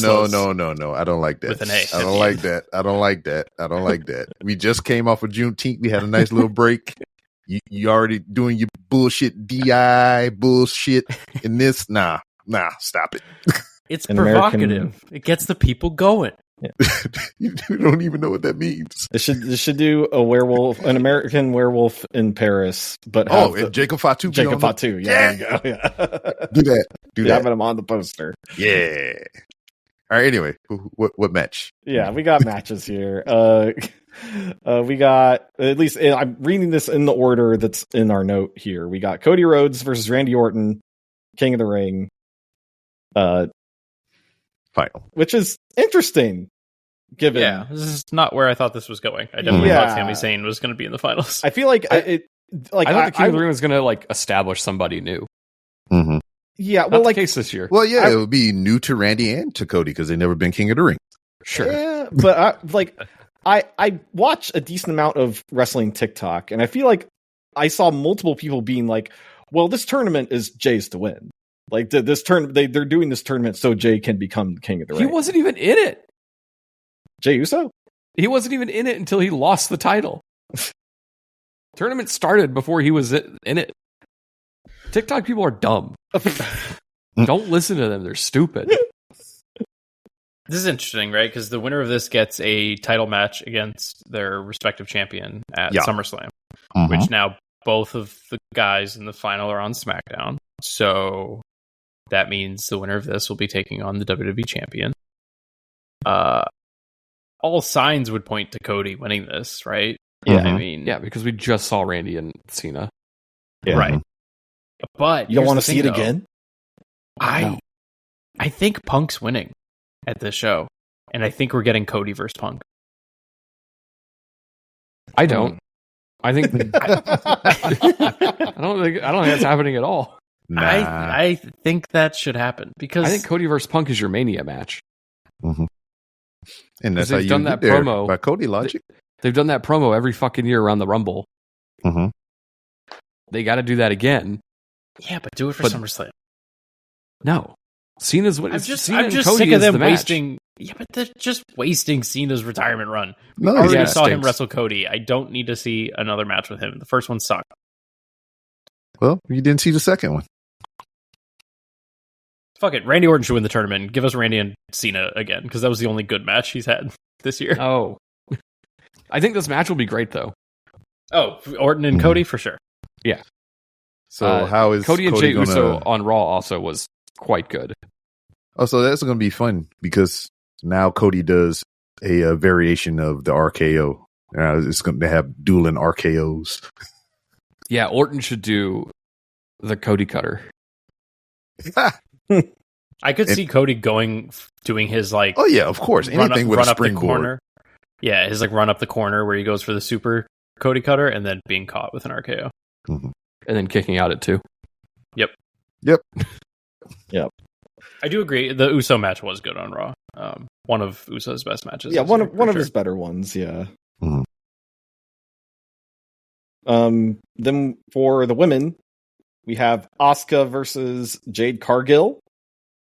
don't like that. With an A. I don't like that. I don't like that. We just came off of Juneteenth. We had a nice little break. You already doing your bullshit DI bullshit in this? Nah, stop it. It's provocative. It gets the people going. Yeah. You don't even know what that means. They should do an American werewolf in Paris, but and Jacob Fatu. Jacob Fatu. Yeah, there you go. Yeah. Do that. Having him on the poster. Yeah. All right. Anyway, what match? Yeah, we got matches here. We got, at least I'm reading this in the order that's in our note here. We got Cody Rhodes versus Randy Orton, King of the Ring. Final, which is interesting. Given, this is not where I thought this was going. I definitely thought Sami Zayn was going to be in the finals. I feel like I thought the King of the Ring was going to like establish somebody new. Mm-hmm. Yeah, not the case this year. Well, it would be new to Randy and to Cody because they've never been King of the Ring. Sure, yeah, but I watch a decent amount of wrestling TikTok, and I feel like I saw multiple people being like, "Well, this tournament is Jay's to win." Like this they're doing this tournament so Jay can become King of the Ring. He wasn't even in it. Jay Uso? He wasn't even in it until he lost the title. Tournament started before he was in it. TikTok people are dumb. Don't listen to them. They're stupid. This is interesting, right? Because the winner of this gets a title match against their respective champion at SummerSlam, which now both of the guys in the final are on SmackDown. So that means the winner of this will be taking on the WWE champion. All signs would point to Cody winning this, right? Yeah, I mean, because we just saw Randy and Cena. Yeah. Right. But you don't want to see it again? I think Punk's winning at this show, and I think we're getting Cody versus Punk. I don't. I think I don't think that's happening at all. Nah. I think that should happen because I think Cody versus Punk is your Mania match. Mm-hmm. And that's how they've you done that promo by Cody logic. They've done that promo every fucking year around the Rumble. Mm-hmm. They got to do that again. Yeah, but do it for SummerSlam. No, Cena's what? I'm just sick of them wasting. Yeah, but they're just wasting Cena's retirement run. No, I already saw him wrestle Cody. I don't need to see another match with him. The first one sucked. Well, you didn't see the second one. Fuck it. Randy Orton should win the tournament. Give us Randy and Cena again, because that was the only good match he's had this year. Oh. I think this match will be great, though. Oh, Orton and Cody, for sure. Yeah. So how is Cody and Jey Uso on Raw also was quite good. Oh, so that's going to be fun, because now Cody does a variation of the RKO. It's going to have dueling RKOs. Yeah, Orton should do the Cody Cutter. I could see Cody doing his like. Oh yeah, of course. Anything with a springboard. Yeah, his like run up the corner where he goes for the super Cody Cutter and then being caught with an RKO, and then kicking out at 2. Yep. I do agree. The Uso match was good on Raw. One of Uso's best matches. Yeah, one of his better ones. Yeah. Mm-hmm. Then for the women, we have Asuka versus Jade Cargill.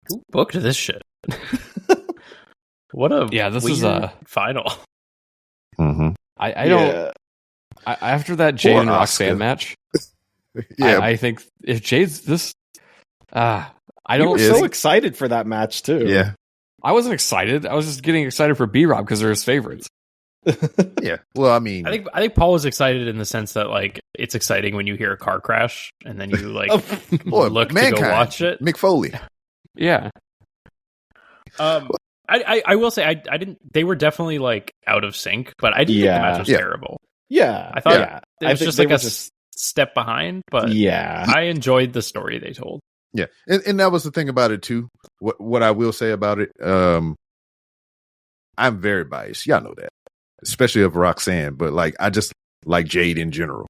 Who booked this shit? What a this is a final. Mm-hmm. I don't. After that Jade and Roxanne match, I think if Jade's this, I don't. You were so excited for that match too. Yeah, I wasn't excited. I was just getting excited for B-Rob because they're his favorites. Yeah. Well, I mean, I think Paul was excited in the sense that like it's exciting when you hear a car crash and then you like look to go watch it. Mick Foley. Yeah. I will say I didn't. They were definitely like out of sync, but I didn't think the match was terrible. Yeah, I thought it was just like a step behind, but I enjoyed the story they told. Yeah, and that was the thing about it too. What I will say about it, I'm very biased. Y'all know that, especially of Roxanne, but like I just like Jade in general.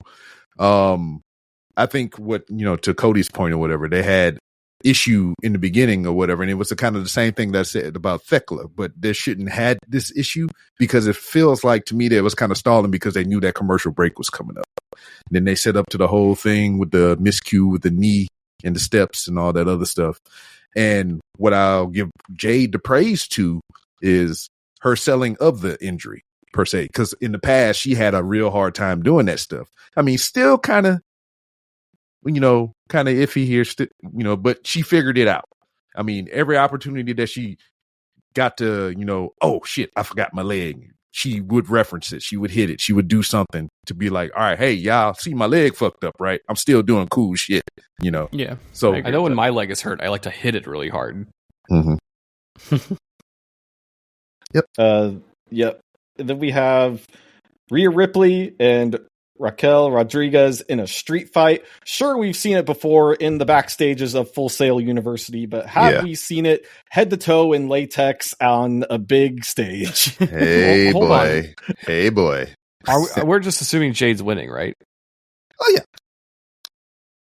I think to Cody's point or whatever, they had issue in the beginning or whatever, and it was kind of the same thing that I said about Thekla, but they shouldn't had this issue because it feels like to me that it was kind of stalling because they knew that commercial break was coming up. And then they set up to the whole thing with the miscue with the knee and the steps and all that other stuff. And what I'll give Jade the praise to is her selling of the injury per se, because in the past she had a real hard time doing that stuff. I mean, still kind of iffy here, but she figured it out. I mean, every opportunity that she got to, oh shit, I forgot my leg. She would reference it. She would hit it. She would do something to be like, all right, hey, y'all see my leg fucked up, right? I'm still doing cool shit, Yeah. So I know when my leg is hurt, I like to hit it really hard. Mm-hmm. Yep. Yep. And then we have Rhea Ripley and Raquel Rodriguez in a street fight. Sure, we've seen it before in the backstages of Full Sail University, but have we seen it head to toe in latex on a big stage? Hey, Hold boy. On. Hey, boy. We're just assuming Jade's winning, right? Oh, yeah.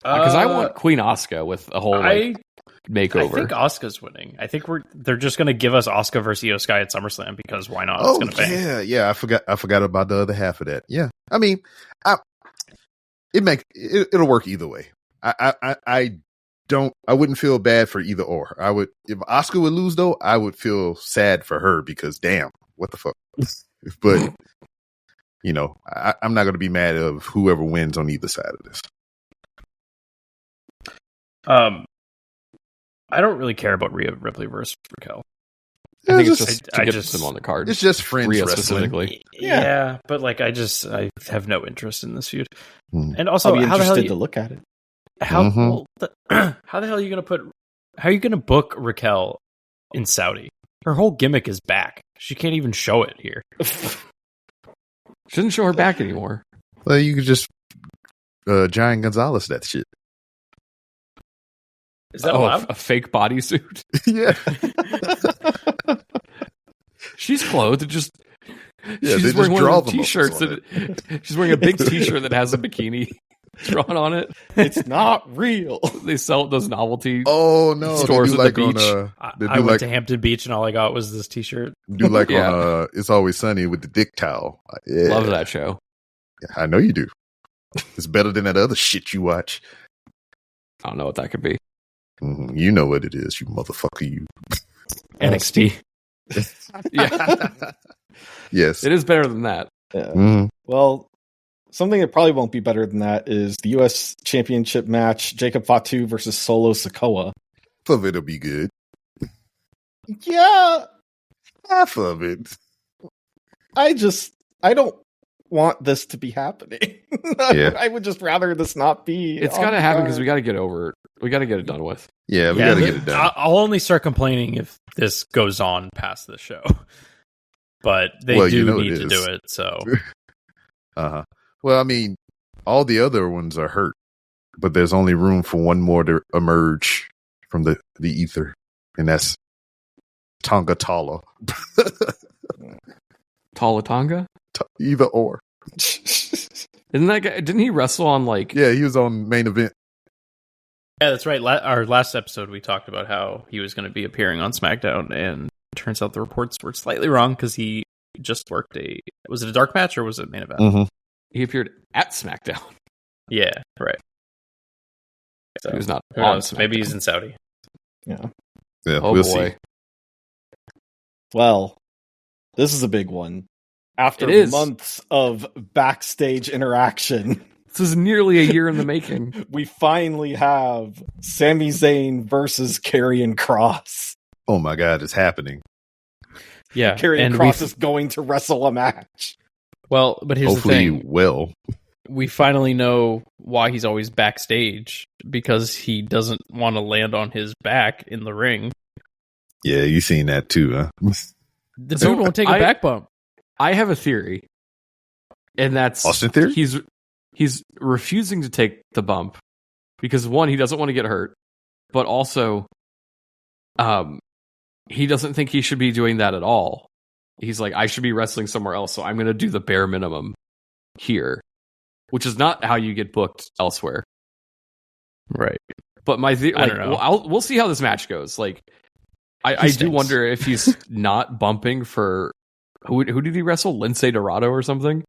Because I want Queen Asuka with a whole makeover. I think Asuka's winning. I think they're just going to give us Asuka versus Io Sky at SummerSlam because why not? Oh, it's gonna bang. Yeah. I forgot about the other half of that. Yeah. I mean, it'll work either way. I wouldn't feel bad for either or. If Asuka would lose though, I would feel sad for her because damn, what the fuck. But I'm not going to be mad of whoever wins on either side of this. I don't really care about Rhea Ripley versus Raquel. I think it's just to get them on the card. It's just friends Rhea wrestling. Specifically. Yeah, but I have no interest in this feud. And Also, also, I'll be how the hell interested to look at it. How how the hell are you going to book Raquel in Saudi? Her whole gimmick is back. She can't even show it here. She doesn't show her back anymore. Well, you could just Giant Gonzalez that shit. Is that allowed? A fake bodysuit? Yeah. She's clothed. She's just wearing one draw of the t-shirts. She's wearing a big t-shirt that has a bikini drawn on it. It's not real. They sell those novelty stores at like the beach. I went to Hampton Beach and all I got was this t-shirt. Do like on It's Always Sunny with the dick towel. Yeah. Love that show. Yeah, I know you do. It's better than that other shit you watch. I don't know what that could be. Mm-hmm. You know what it is, you motherfucker, you. NXT. Yeah. Yes. It is better than that. Yeah. Mm-hmm. Well, something that probably won't be better than that is the U.S. Championship match, Jacob Fatu versus Solo Sikoa. Half of it'll be good. Yeah. Half of it. I don't want this to be happening. I would just rather this not be. It's got to happen because we got to get over it. We got to get it done with. Yeah, we got to get it done. I'll only start complaining if this goes on past the show. But they need to do it, so. Uh-huh. Well, I mean, all the other ones are hurt, but there's only room for one more to emerge from the ether, and that's Tonga Tala. Tala Tonga? Either or. Isn't that guy? Didn't he wrestle on Yeah, he was on Main Event. Yeah, that's right. Our last episode, we talked about how he was going to be appearing on SmackDown, and it turns out the reports were slightly wrong because he just worked was it a dark match or was it Main Event? Mm-hmm. He appeared at SmackDown. Yeah, right. So he was not on SmackDown. Maybe he's in Saudi. Yeah. Yeah, we'll see. Well, this is a big one. After months of backstage interaction. This is nearly a year in the making. We finally have Sami Zayn versus Karrion Kross. Oh my God, it's happening. Yeah. Karrion Kross is going to wrestle a match. Well, but here's Hopefully the thing. Well. We finally know why he's always backstage, because he doesn't want to land on his back in the ring. Yeah, you seen that too, huh? The dude won't take a back bump. I have a theory, and that's Austin theory. He's refusing to take the bump because one, he doesn't want to get hurt, but also, he doesn't think he should be doing that at all. He's like, I should be wrestling somewhere else, so I'm going to do the bare minimum here, which is not how you get booked elsewhere. Right. But my I don't know. we'll see how this match goes. Like, I do wonder if he's not bumping for who did he wrestle? Lince Dorado or something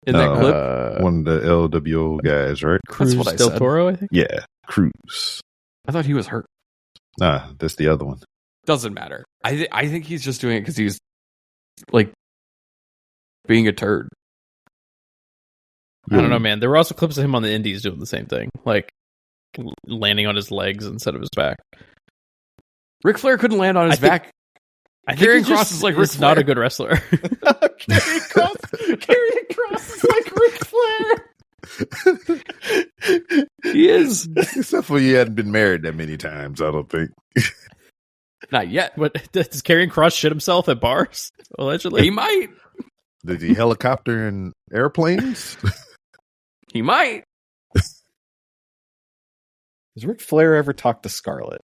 in that clip? One of the LWO guys, right? Cruz That's what I Del said. Toro, I think. Yeah, Cruz. I thought he was hurt. Nah, that's the other one. Doesn't matter. I think he's just doing it because he's like being a turd. I don't know, man. There were also clips of him on the Indies doing the same thing, like landing on his legs instead of his back. Ric Flair couldn't land on his back. Karrion Kross is like Ric Flair. Not a good wrestler. Karrion Kross is like Ric Flair. He is. Except for he hadn't been married that many times, I don't think. Not yet. What does Karrion Kross shit himself at bars? Allegedly, he might. Did he helicopter and airplanes? He might. Has Ric Flair ever talked to Scarlett?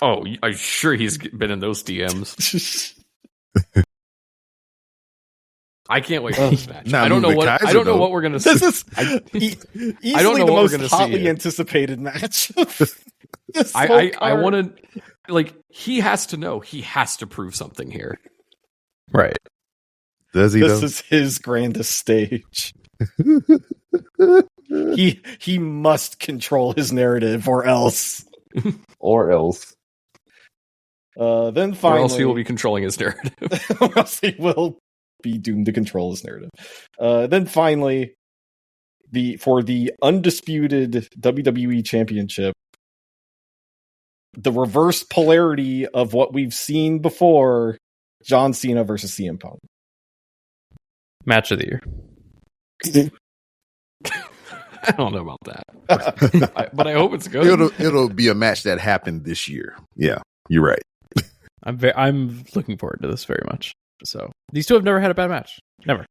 Oh, I'm sure he's been in those DMs. I can't wait for this match. I don't know what we're gonna see. This is easily the most hotly anticipated match. I want to, like, he has to know. He has to prove something here. Right. Does he? This is his grandest stage. He must control his narrative, or else. Then finally, or else he will be controlling his narrative. Or else he will be doomed to control his narrative. Then finally, for the undisputed WWE Championship, the reverse polarity of what we've seen before: John Cena versus CM Punk. Match of the year. I don't know about that, but I hope it's good. It'll be a match that happened this year. Yeah, you're right. I'm looking forward to this very much. So these two have never had a bad match. Never.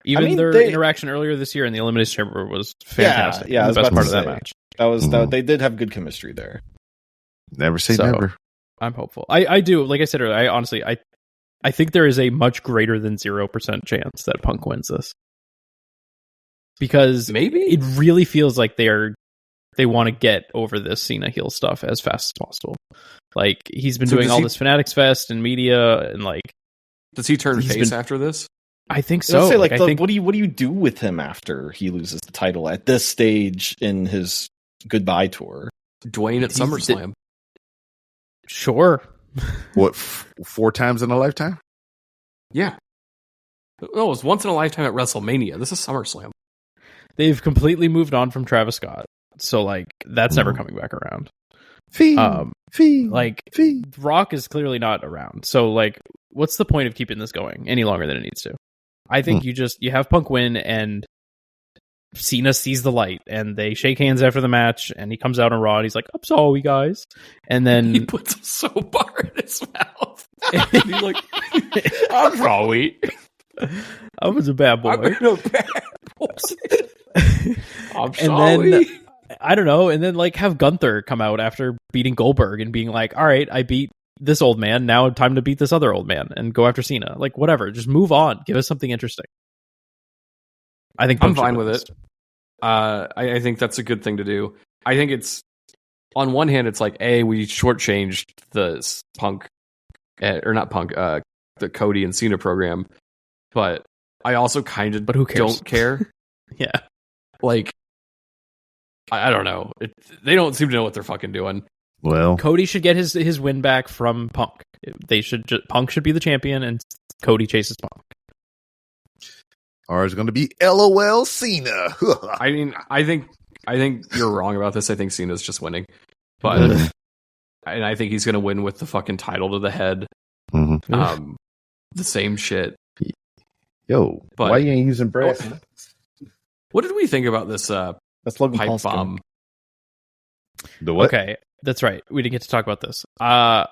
Even their interaction earlier this year in the Elimination Chamber was fantastic. Yeah, the best part of that match. They did have good chemistry there. Never say never. I'm hopeful. I do. Like I said earlier, I think there is a much greater than 0% chance that Punk wins this. Because maybe it really feels like they want to get over this Cena heel stuff as fast as possible. Like, he's been doing all this Fanatics Fest and media, and like, does he turn face after this? I think so. Say, what do you do with him after he loses the title at this stage in his goodbye tour? Dwayne at SummerSlam. Sure. What, 4 times in a lifetime? Yeah. No, it was once in a lifetime at WrestleMania. This is SummerSlam. They've completely moved on from Travis Scott, so like that's never coming back around. Rock is clearly not around, so like, what's the point of keeping this going any longer than it needs to? I think you have Punk win, and Cena sees the light, and they shake hands after the match, and he comes out on Raw, and he's like, "I'm sorry, guys," and then he puts a soap bar in his mouth, and he's like, "I'm sorry, I was a bad boy." I'm a bad boy. I'm sorry. And then I don't know, and then like have Gunther come out after beating Goldberg and being like, "All right, I beat this old man. Now time to beat this other old man," and go after Cena. Like, whatever, just move on. Give us something interesting. I think I'm fine with it. I think that's a good thing to do. I think it's, on one hand, it's like, we shortchanged the Punk, or not Punk, the Cody and Cena program, but I also kind of don't care. Yeah. Like, I don't know. They don't seem to know what they're fucking doing. Well, Cody should get his win back from Punk. Punk should be the champion, and Cody chases Punk. Or it's going to be LOL Cena. I mean, I think you're wrong about this. I think Cena's just winning, but and I think he's going to win with the fucking title to the head. Mm-hmm. The same shit. Yo, but why you ain't using brass? What did we think about this? That's Logan pipe Paul's bomb. The what? Okay, that's right. We didn't get to talk about this. I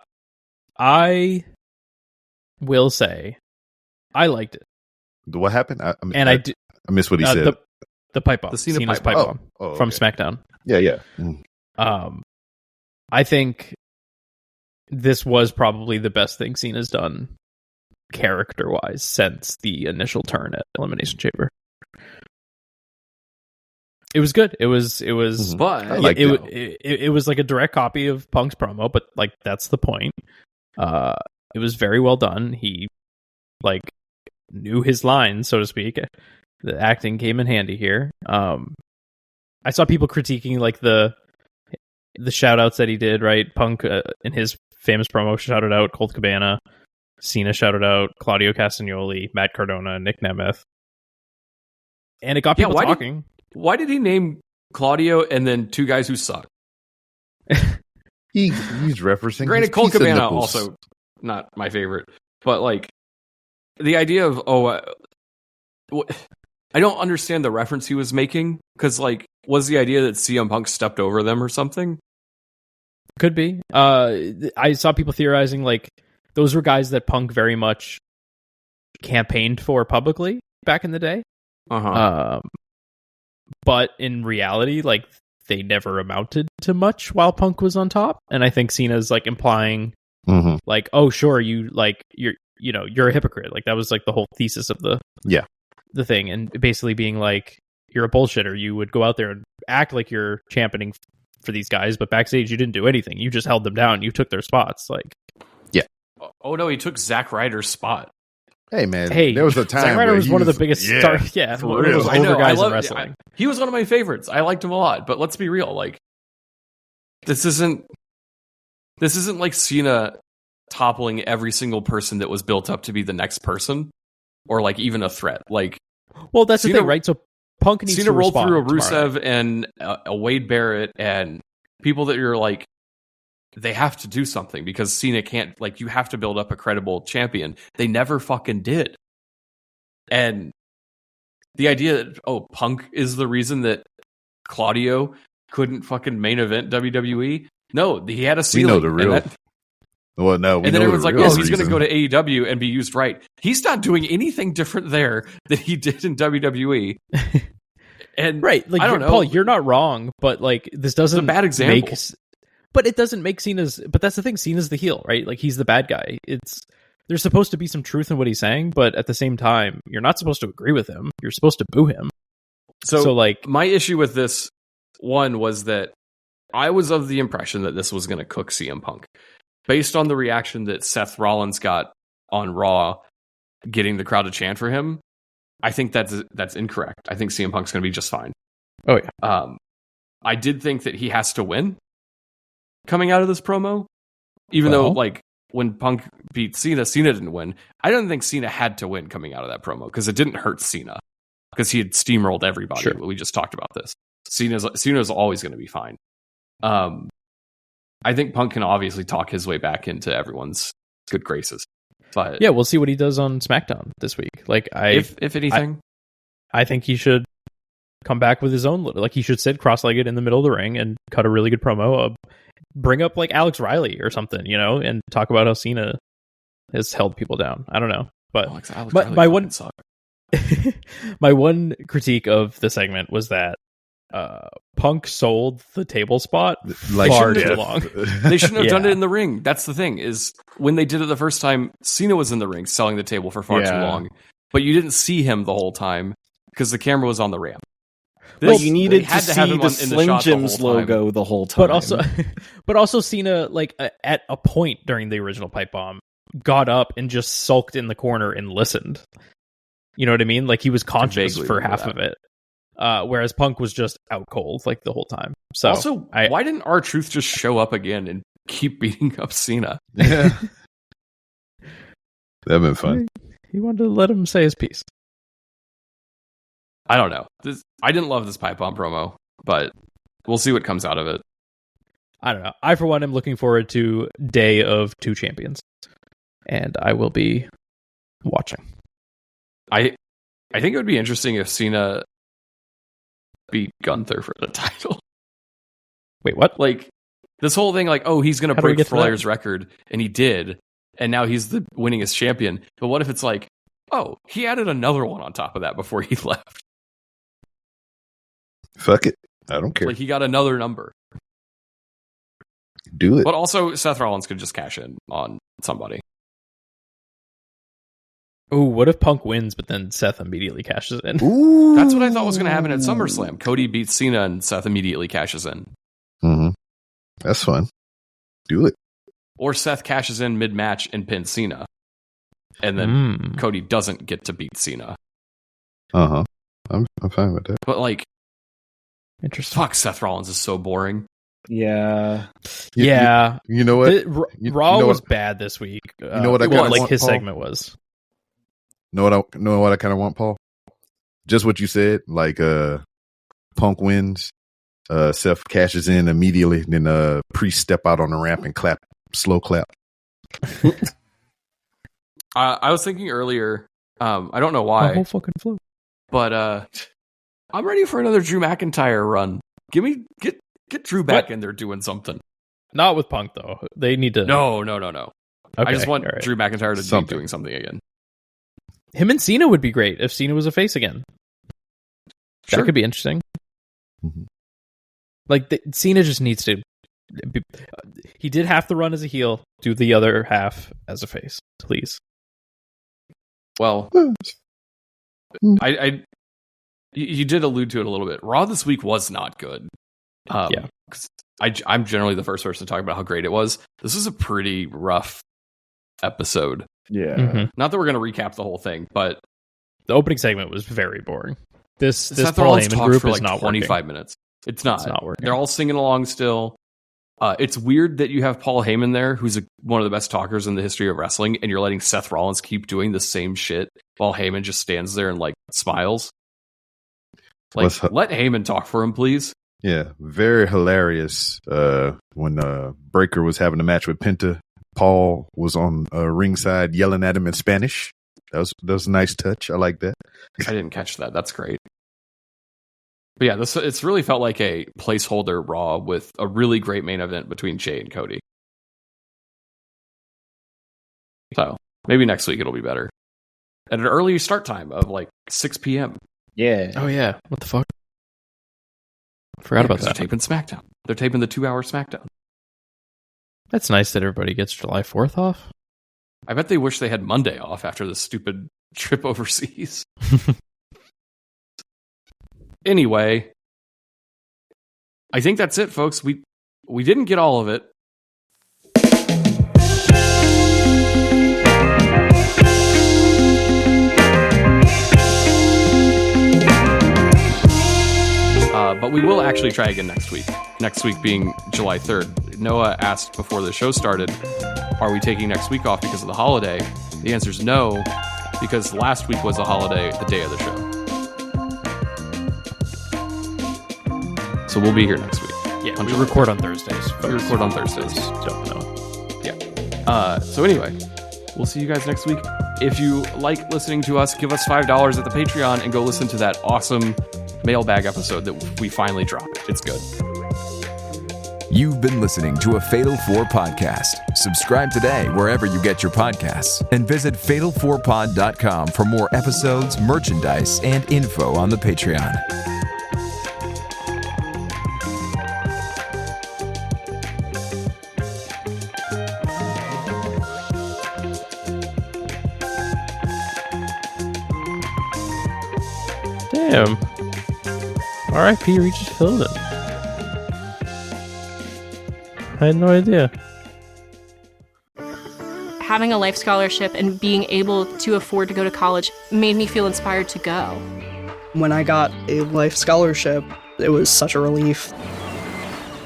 will say, I liked it. What happened? I missed what he said. said. The pipe bomb. The Cena's pipe bomb. bomb from SmackDown. Yeah. I think this was probably the best thing Cena's done character-wise since the initial turn at Elimination Chamber. It was good. It was, But it was like a direct copy of Punk's promo, but like that's the point. It was very well done. He like knew his lines, so to speak. The acting came in handy here. I saw people critiquing like the shout outs that he did, right? Punk in his famous promo shouted out Colt Cabana. Cena shouted out Claudio Castagnoli, Matt Cardona, Nick Nemeth. And it got people talking. Why did he name Claudio and then two guys who suck? He's referencing. Granted, Colt Cabana also not my favorite, but like the idea of I don't understand the reference he was making because like was the idea that CM Punk stepped over them or something? Could be. I saw people theorizing like those were guys that Punk very much campaigned for publicly back in the day. But in reality, like they never amounted to much while Punk was on top. And I think Cena's like implying like, oh sure, you're a hypocrite. Like that was like the whole thesis of the thing, and basically being like, you're a bullshitter. You would go out there and act like you're championing for these guys, but backstage you didn't do anything. You just held them down. You took their spots. Like, oh no, he took Zack Ryder's spot. Hey man, there was a time Zack Ryder was one of the biggest stars. Yeah, one of those older guys in wrestling. He was one of my favorites. I liked him a lot. But let's be real, like this isn't like Cena toppling every single person that was built up to be the next person, or like even a threat. Like, well, that's Cena, the thing, right? So Punk needs Cena to rolled through a Rusev Rusev and a Wade Barrett and people that you're like, they have to do something because Cena can't, like, you have to build up a credible champion. They never fucking did. And the idea that, Punk is the reason that Claudio couldn't fucking main event WWE. No, he had a ceiling. We know the real. And then everyone's like, he's going to go to AEW and be used right. He's not doing anything different there that he did in WWE. And right, like, I don't know, Paul, you're not wrong, but like this doesn't it's a bad example. But it doesn't make Cena's. But that's the thing. Cena's the heel, right? Like he's the bad guy. There's supposed to be some truth in what he's saying, but at the same time, you're not supposed to agree with him. You're supposed to boo him. So like my issue with this one was that I was of the impression that this was going to cook CM Punk, based on the reaction that Seth Rollins got on Raw, getting the crowd to chant for him. I think that's incorrect. I think CM Punk's going to be just fine. Oh yeah. I did think that he has to win coming out of this promo, even though like when Punk beat Cena didn't win. I don't think Cena had to win coming out of that promo because it didn't hurt Cena because he had steamrolled everybody. Sure. We just talked about this. Cena's always going to be fine. I think Punk can obviously talk his way back into everyone's good graces. But yeah, we'll see what he does on SmackDown this week. Like if anything, I think he should come back with his own. Like he should sit cross-legged in the middle of the ring and cut a really good promo. Bring up like Alex Riley or something, and talk about how Cena has held people down. I don't know, but my one critique of the segment was that Punk sold the table spot far too long. They shouldn't have done it in the ring. That's the thing, is when they did it the first time, Cena was in the ring selling the table for far too long, but you didn't see him the whole time because the camera was on the ramp. Well, you needed to see the Slim Jims logo the whole time. But also Cena, like at a point during the original Pipebomb, got up and just sulked in the corner and listened. You know what I mean? Like he was conscious for half of it. Whereas Punk was just out cold like the whole time. So also, why didn't R-Truth just show up again and keep beating up Cena? Yeah. That'd been fun. He wanted to let him say his piece. I don't know. I didn't love this Pipebomb promo, but we'll see what comes out of it. I don't know. I, for one, am looking forward to Day of Two Champions, and I will be watching. I think it would be interesting if Cena beat Gunther for the title. Wait, what? Like this whole thing, like, he's going to break Flair's record, and he did, and now he's the winningest champion. But what if it's like, he added another one on top of that before he left? Fuck it. I don't care. Like he got another number. Do it. But also Seth Rollins could just cash in on somebody. Oh, what if Punk wins, but then Seth immediately cashes in? Ooh. That's what I thought was going to happen at SummerSlam. Cody beats Cena and Seth immediately cashes in. Mm-hmm. That's fun. Do it. Or Seth cashes in mid-match and pins Cena. And then Cody doesn't get to beat Cena. Uh-huh. I'm fine with that. But like, interesting. Fuck, Seth Rollins is so boring. Yeah. You know what? Raw was bad this week. You know what I kind of like want, his Paul? segment was. Know what I kind of want, Paul? Just what you said. Like Punk wins, Seth cashes in immediately, then Priest step out on the ramp and clap, slow clap. I was thinking earlier. I don't know why. The whole fucking flow. But I'm ready for another Drew McIntyre run. Get Drew back in there doing something. Not with Punk though. They need to. No. Okay, I just want right. Drew McIntyre to be doing something again. Him and Cena would be great if Cena was a face again. Sure. That could be interesting. Mm-hmm. Like Cena just needs to. He did half the run as a heel. Do the other half as a face, please. Well, you did allude to it a little bit. Raw this week was not good. Yeah. I'm generally the first person to talk about how great it was. This is a pretty rough episode. Yeah. Mm-hmm. Not that we're going to recap the whole thing, but the opening segment was very boring. This Seth Paul Rollins Heyman talked group for is like not 25 working. minutes. It's not working. They're all singing along still. It's weird that you have Paul Heyman there, who's one of the best talkers in the history of wrestling, and you're letting Seth Rollins keep doing the same shit while Heyman just stands there and like smiles. Like, let Heyman talk for him, please. Yeah, very hilarious. When Breaker was having a match with Penta, Paul was on ringside yelling at him in Spanish. That was a nice touch. I like that. I didn't catch that. That's great. But yeah, it's really felt like a placeholder Raw with a really great main event between Jay and Cody. So maybe next week it'll be better. At an earlier start time of like 6 p.m. Yeah. Oh yeah. What the fuck? Forgot about that. They're taping SmackDown. They're taping the 2-hour SmackDown. That's nice that everybody gets July 4th off. I bet they wish they had Monday off after this stupid trip overseas. Anyway, I think that's it, folks. We didn't get all of it. But we will actually try again next week. Next week being July 3rd. Noah asked before the show started, are we taking next week off because of the holiday? The answer is no, because last week was a holiday, the day of the show. So we'll be here next week. Yeah, we record on Thursdays. We record on Thursdays. Don't know. Yeah. So anyway, we'll see you guys next week. If you like listening to us, give us $5 at the Patreon and go listen to that awesome mailbag episode that we finally dropped. It's good. You've been listening to a Fatal 4 podcast. Subscribe today wherever you get your podcasts and visit fatal4pod.com for more episodes, merchandise, and info on the Patreon. Damn. R.I.P. Regis Philbin. I had no idea. Having a life scholarship and being able to afford to go to college made me feel inspired to go. When I got a life scholarship, it was such a relief.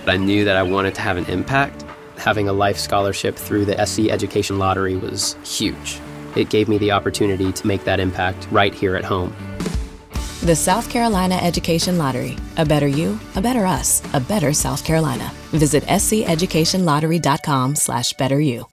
I knew that I wanted to have an impact. Having a life scholarship through the SC Education Lottery was huge. It gave me the opportunity to make that impact right here at home. The South Carolina Education Lottery. A better you, a better us, a better South Carolina. Visit sceducationlottery.com/betteryou.